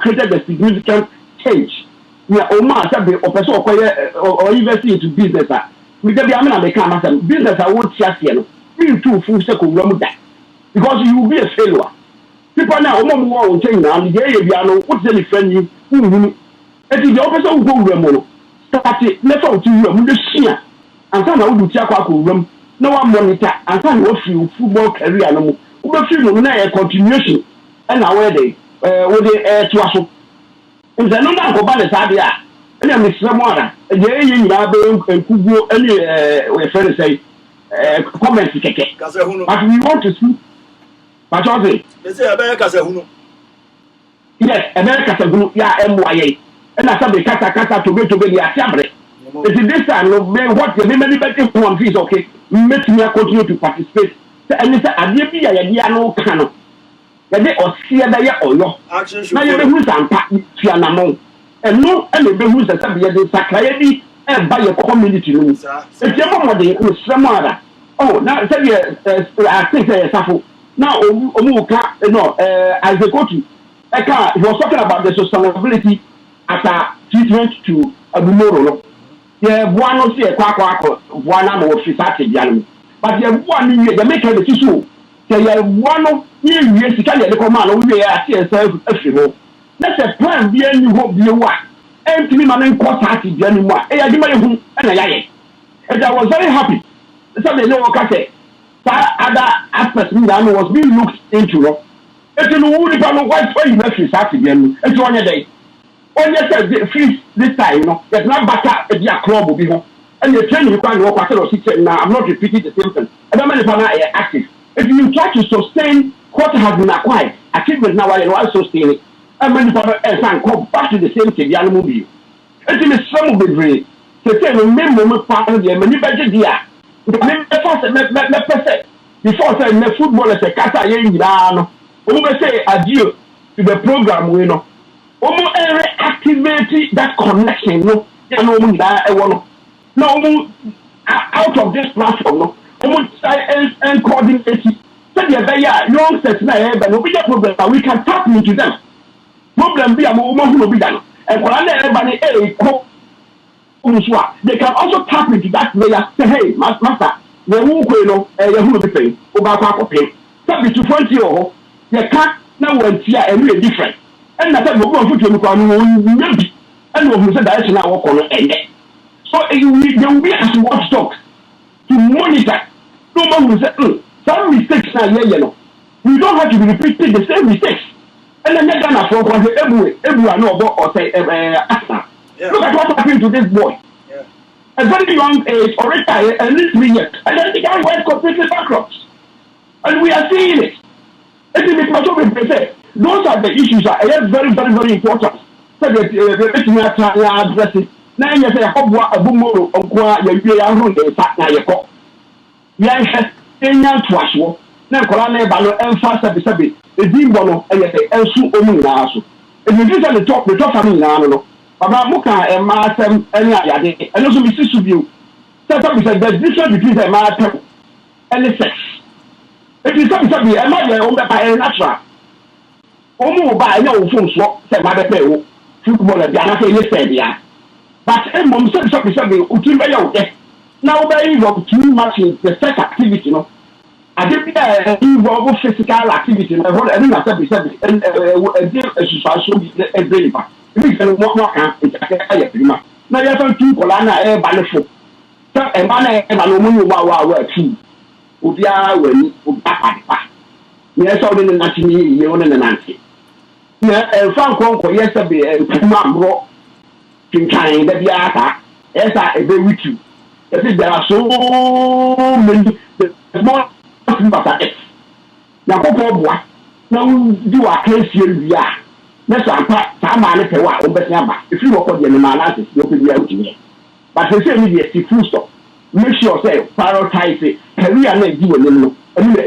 created a significant change. We are or investing into business. We can business. I won't just full circle because you will be a failure. People now will change now. What's the friend you? It is the opposite of go start it, let out to you, the sheer, and some of the room, no one monitor, and some of you football career, no more, continuation, and our way, with the air to us. And then no go by the idea, and then Miss Ramona, and Kubo, any friends say, comments, but we want to see. But also, they say America, yes, America, yeah, MYA. And I said, the kata to be the assembly. It is this time, what the many better one is okay. Make me continue to participate. And it's a idea, no canoe. They or see that or no. Now you who's and and no, and the who's a subject and by your community. It's your mother. Oh, now I think now, no, as a coach, he was talking about the sustainability. As a treatment to a tomorrow. Yeah, one of the quack, one of the but you have 1 year, the maker the tissue one of you years to carry the command, we are here self. That's a plan, be any hope you want. And to me, my name cost party, the animal. And I was very happy. So they know what I say. Other aspects was being looked into. It's in the wood department, why you left his party, it's 1 day. On your fees this time, you know, there's not back up at your club will be home. And the training you can't walk after 6 now. I'm not repeating the same thing. And I'm not active. If you try to sustain what has been acquired, achievement now I also sustain it. And many people and come back to the same thing, the animal view. It's in the sum of the brain. To say the main moment part of the many budget here. The main person before saying the football is a kata yen, we say adieu to the program, we know. Almost activate that connection, no, no, out of this platform, no, almost and coordinate. So the very young sets now, but no bigger problem, we can tap into them. Problem be a woman who will be done. And when everybody they can also tap into that player, say, hey, master, the who know, who will be paying, about pay. So between 20 or you can't now when here and really different. And that's what we're going to do. And we'll say direction now work on the end. So there will be as watchdogs to monitor. No one will say, some mistakes now, you know. We don't have to be repeating the same mistakes. And then they're gonna for everyone know about or say Asna. Look at what happened to this boy. Yeah. A very young age, already at least 3 years. And then the guy went completely bankrupt. And we are seeing it. Those are the issues that are very, very, very important. So that address it. Now you say, a boom or na kolane ba no emfa sabi edimbo no ensu omu na aso ebi say the top family na no baba muka e ma asem eni ayade eno so mi sisu bio say the difference between the matter and sex it is sabi e ma dey o be pa natural omu ba e o fun so say ma be pe o football e ana say ni say dia but e mom say o tun be ya o de now be involved too much in the sex activity no I did involve physical activity. I want every said and a believer. If you want more camp, it's a prima. Now you have two colana air baleful. So a man and a woman wow too. Udia when Papa. Yes, all in the national year and Nancy. Now, found Conco yesterday and Puma brought Kinkai, the Biata, as I agree with you. There are so many more. Now, go now do a case here. That's why I'm not a what if you work on the analysis, you'll be able to hear. But they say, immediately, full stop. Make sure, say, prioritize it. Career and do a little,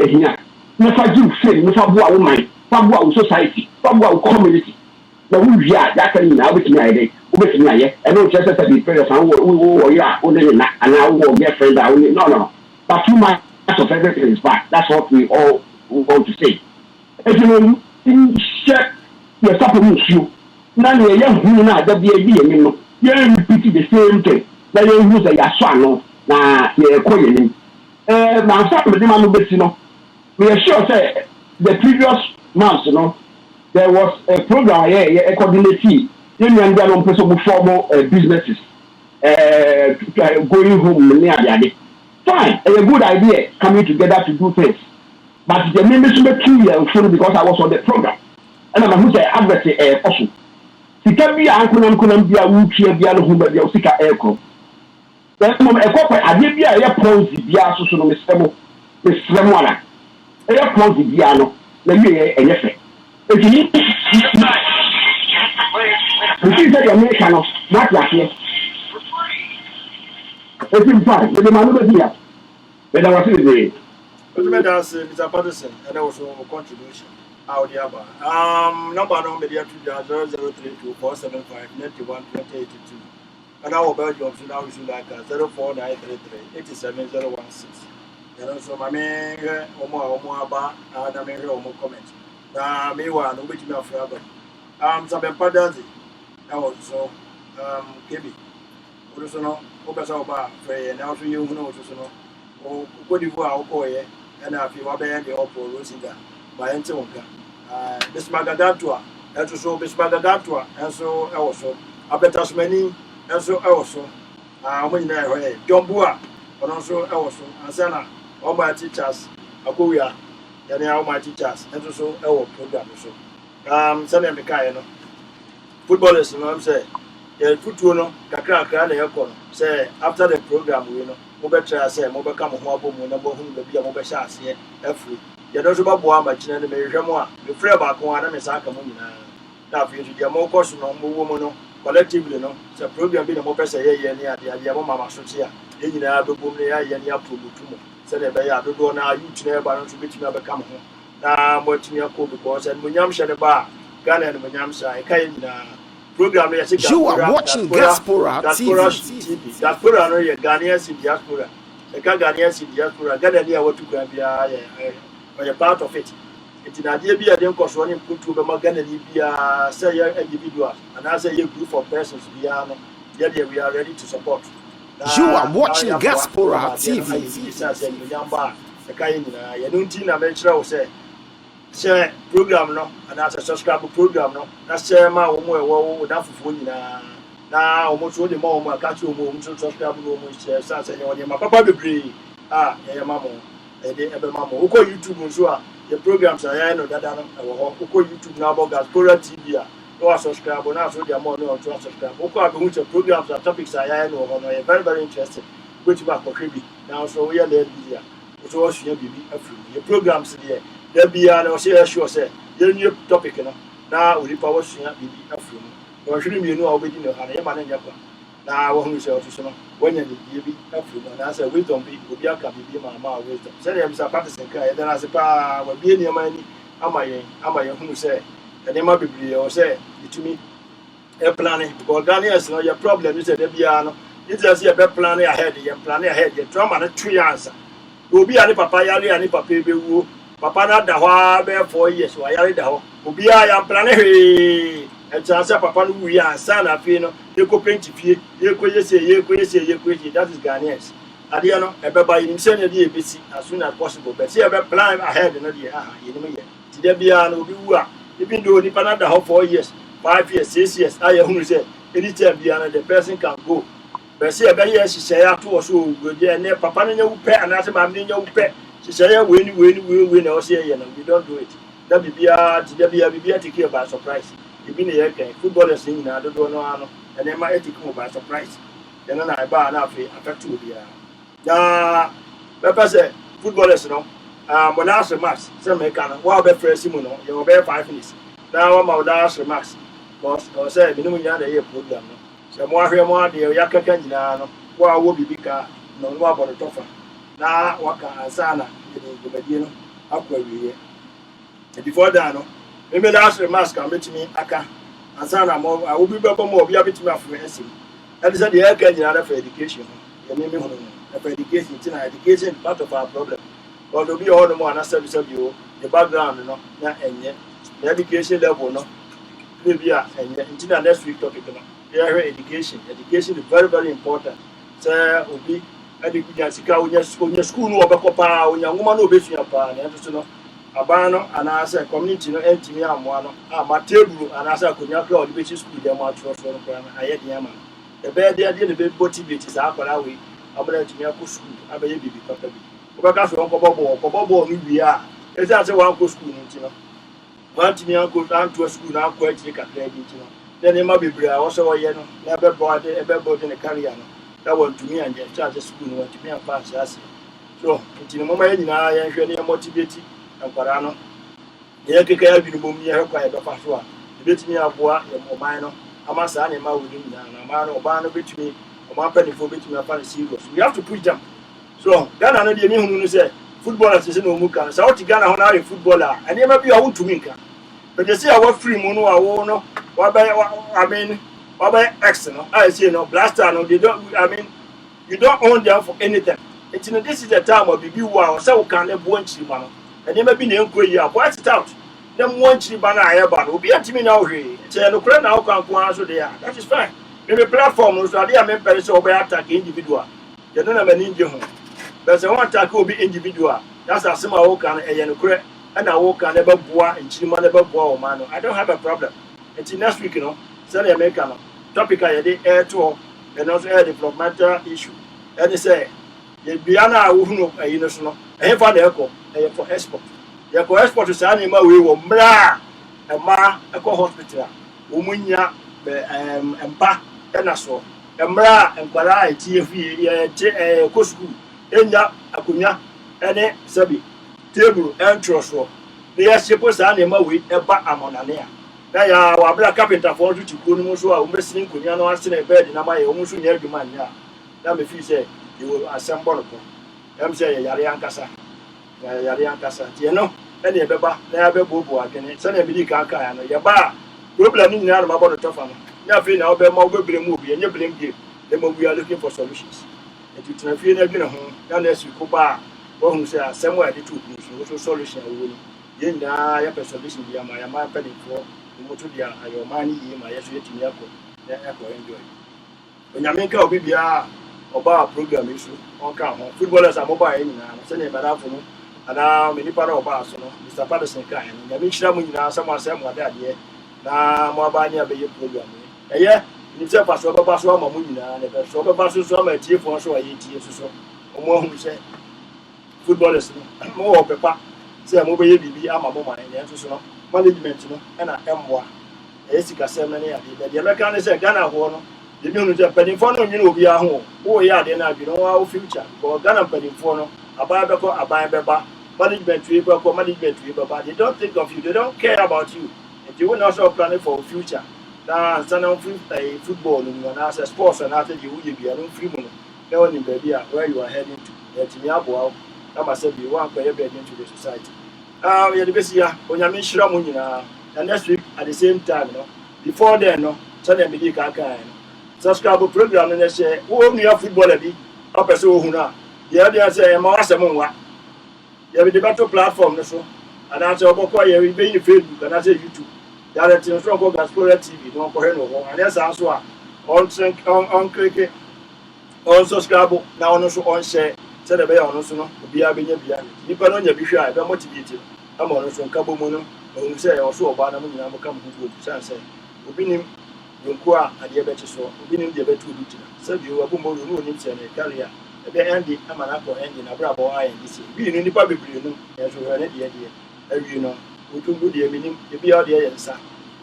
here. Never do fame, never go mind, never society, never community. The we are that can now with me, with me, and not just as a prayer, we are only and I will get friends. No. But too much. Of everything is back. That's what we all want to say. If you check your supplement you, now you're young, that be a you repeat the same thing. Then you use a yasano, now you're calling. Now, some we are sure say the previous months, there was a program here, a coordinating union on possible formal businesses going home near the day. Fine, a good idea coming together to do things. But the members were 2 years full because I was on the program. And I'm going to say, advocate a person. He can be uncle be a wheelchair, be a who may be a sick aircraft. Then, a corporate, I did be a ponzi, be a social Miss Ramona. A ponzi, piano, maybe a effect. If you need to American, not like here. It's in fact, the man over here. But I was in the way. Mr. Patterson, and also a contribution. Out the other. Number no media to 0032 91 2082. And our Belgium should now issue like 04933 87016. And also, my man, Omo, and I may hear more comments. Now, meanwhile, no which me of Rabbi. Some Padazi. I was so, Kibi. Also, no, Obasoba, Frey, and also you know, or Cote d'Ivoire, ɛna afei wabɛyɛ deɛ ɔpɔ rosiga ma yɛnte wo nka Bismagagatua ɛnso so Bismagagatua ɛnso ɛwɔ so Abetasmani ɛnso ɛwɔ so ɔmo nyinaa ɛhɔ yɛ Jɔmbua ɔno nso ɛwɔ so ansana ɔmo teachers akowia yɛne ɔmo teachers ɛnso so ɛwɔ program so sɛnea mekaeɛ no footballers no am sɛ yɛ futuo no kakra na yɛkɔ no sɛ after the program we no mobɛtra sɛ mobɛka mo ho abɔ mu na mohu baabi a mobɛhyɛ aseɛ afiri yɛde nso bɛboa ama kyerɛ no mehwehwɛ mu a mefrɛ baako a na mesa aka mu nyinaa na afei nso deɛ mokɔ so no mowɔ mu no collectively no sɛ program bi na mopɛ sɛ yɛyɛ ne adeɛ moma maso te a yɛn nyinaa bɛbom ne yɛayɛ ne apromotu mu sɛdeɛ ɛbɛyɛ adodoɔ no a youth no ɛba no nso bɛtumi abɛka mo ho na moatumi akɔ because animonyam hyɛ ne ba a Ghana animonyam hyɛ a ɛka yɛ nyinaa program no yɛsɛ You are watching Diaspora TV. Diaspora no yɛ Ghanaians in diaspora. Ɛka Ghanaians in diaspora. Ghana ni a wɔtu kwan biara yɛ part of it. Nti na adeɛ bi a de nkɔsoɔ ne mpuntu bɛma Ghana ni biara sɛ yɛ individuals anaasɛ yɛ group of persons biara no yɛdeɛ we are ready to support. You are watching Diaspora TV. Ɛka yɛ nyinaa yɛno nti na mɛkyerɛ wo sɛ share program no and as a subscribe program no na share ma wo mo ewo da fufuo nyina na wo mo so de ma wo mo aka che wo mo subscribe no mo share sa se ye woni ma papa bebre ye ma mo e de ebe ma mo uko YouTube nso a the programs are no dada no ewo ho uko YouTube na about Diaspora TV a no subscribe na so de ma no to subscribe uko abehu che programs and topics are no ho no ye very interesting which back for bi now so we are there busy so what should be afri the programs there there be an or sure say the new topic no na we power sua bibi afro no hwiri mienu a obedi no ha na yema na nyakwa na wo hu say otuso no wanya ni bibi afro no na say wisdom bi obi aka bibi ma wisdom say dem say partisan ka ye na say pa wa bi ni ma ni amaye hu say the ma bibli o say itumi e planning because Ghanaians no your problem is that there be no it just say be planning ahead you planning ahead you trauma na 2 years obi ani papa yale ani papa be wo Papa na da hɔ bɛ 4 years wa yare da hɔ obi a ya plan he ɛkyɛ papa no wi ansa na afei no yɛkɔ penti fie yɛkɔ yɛse that is Ghanaians adeɛ no ɛbɛba yɛnim sɛ ne deɛ ɛbɛsi as soon as possible but sɛ yɛbɛ plan ahead no deɛ yɛnim yɛ nti da biara no obi wu a even though nipa na da hɔ 4 years 5 years 6 years a yɛhunu sɛ anytime biara no the person can go but sɛ yɛbɛyɛ hyehyɛeɛ ato wɔ so ɔgɔdeɛ ɛnɛ papa no nyɛ wo pɛ anaasɛ maame no nyɛ wo pɛ Shaya we na ose ye no we don't do it. That bibia take you by surprise. You been here can footballers in na do no ano and then my take by surprise. Then na ba na afi affect you bia. Na papa say footballers no when I ask Max say me can wa be fresh mu no you be 5 minutes. Now ma would ask Max because or say me no nya na ye program no. Say mo ahwe mo ade ya kaka nyina no wa wo bibika no no abo the tofa. Na waka asana the Gobadino Aquaria. And before that, no, maybe last mask can meet me aka asana more. I will be better more be able to my friends. That is the air can for education. The name of education, education part of our problem. But to be all the more and service of you, the background, you know, and yet the education level, no, maybe and yet next week topic, education. Education is very important. So, will be sika onya school no obekopa onya nwoma no obesua pa na enso no aba no anase community no entimi amoa no ama table anase akonya kra o bechi school dem atro so no kra na aye de ama e be de ne be motivate sa akwara we abra entimi akọ school abaye bibi papa bi obeka so kobobo no wi a e say wa akọ school ni ti no wa entimi akọ anto school na akọ achi kakra bi ti no de ne ma bebre a wo so wo ye no na be bo de ne career no that want to me and the charge school want to me and pass as so until mama yin na yan hwe ne motivate akwara no ye keke ya bi no bom ye hekwa e do fa so a betimi aboa ye moman no ama sa na ma wudi na ma no ba no betimi o ma panifo betimi afa na serious we have to push them so Ghana no de mi hunu no say footballers say no mu kan sa oti Ghana ho na re footballer and e ma bi a won to me nka but they say our free mu no a wo no wa ba I mean X no I say no blaster no they don't you don't own them for anything. It's this is the time of bibi wa say we can ebo nchiri ma no and they be na enko yi point it out them one nchiri ba na ayeba no obi antimi na ohwe say no kura na akwanko so there that is fine maybe platform no so they am person say obi attack individual you know na mani nje ho but say one attack obi individual that's as ma wo kan e ye no kure and I wo kan e ba boa nchirima ne ba boa o ma no I don't have a problem until next week no say the American no topic I dey air to and also air developmental issue and say ye bia na wo hu no ayi no so no e fa na eko e for export ye ko export say na ma we wo mra e ma eko hospital wo munya empa na so emra enkwara etiefi ye ko school enya akunya ene sabi table entro so the yesipo sa na ma we eba amonane a na ya wa bra carpenter for to ko no so a o mesini nkunya no ase na bed na ma ye o musu nya adwuma nya na me fi say you will assemble ko em say yare ankasa tie no ene e beba na ya be bobo adwene se na bi di ka ya no ye ba problem ni nyina ma bodo tofa no na fe na obe ma obebre mu obi enye blame game dem we are looking for solutions and you try fe na adwene ho na na su ko ba wo hu say asem wa de to so solution wo ni ye nyina ya pe solution bi ama ya ma pe ni for mo to dia ayo ma ni yi ma ya so yetimi akọ na ekọ enjoy onyamenka obi bia oba program isu onka ho footballers are mobile nyina se na bada fo no ana me ni para oba so no Mr. Patterson kan na me hira mu nyina sama asem wada de na mo aba ni abeye program eye ni se pa so baba so ama mu nyina na be so baba so ama tie fo so aye tie so omo hu se footballers no mo wo pepa se mo be ye bibi ama mo man na so no management no na emwa eye sika sem na ya de America ne se Ghana ho no de mi unu je pedinfo no nyina obi aho wo ye ade na bi no wa future because Ghana pedinfo no aban beba management we go management we beba they don't think of you, they don't care about you, and you will not also planning for future na sana football no na as sports and after you will be no free money na one baby where you are heading to let me abo na ma say be one player be into the society ya de besia onyame hira mo nyina and next week at the same time no before then no sana me di ka kan subscribe program no say wo nua footballer bi opese wo hu na ya dey say ma wasem nwa ya be the platform no so and I say oboko ya be in Facebook and I say YouTube ya let you from Gospel TV no ko he no ho and yes so a on click on subscribe na ono so on share say the be ono so no obi a benya bia ni pa no nya bi hwa e be motivate ama ono so nka bomu no onu say o so oba na mo nyina mo kam hu obi say obi nim yonko a ade be che so obi nim de be tu obi tina say bi o abomo no onim say na career ebe endi ama na ko endi na bra bo ayi disi bi no nipa bebre no ya so hwe ne de awi no otumbu de minim ebi a de ye nsa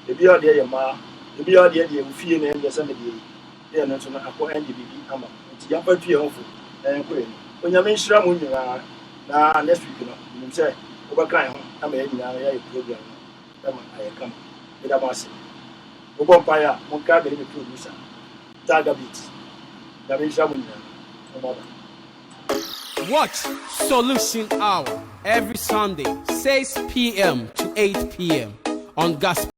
ebi a de ye ma ebi a de ye ufie na endi say me de ye no so na akọ endi bibi ama nti ya pa tue ho fu ko eni onyame nhira mu nyira na next week no nim say obaka ho ama ye nyina ya program no ama ayekam ida masi Obompaya, Monka, the producer, Tagabit, Davisha Munna. Watch Solution Hour every Sunday, 6 p.m. to 8 p.m. on Gospel.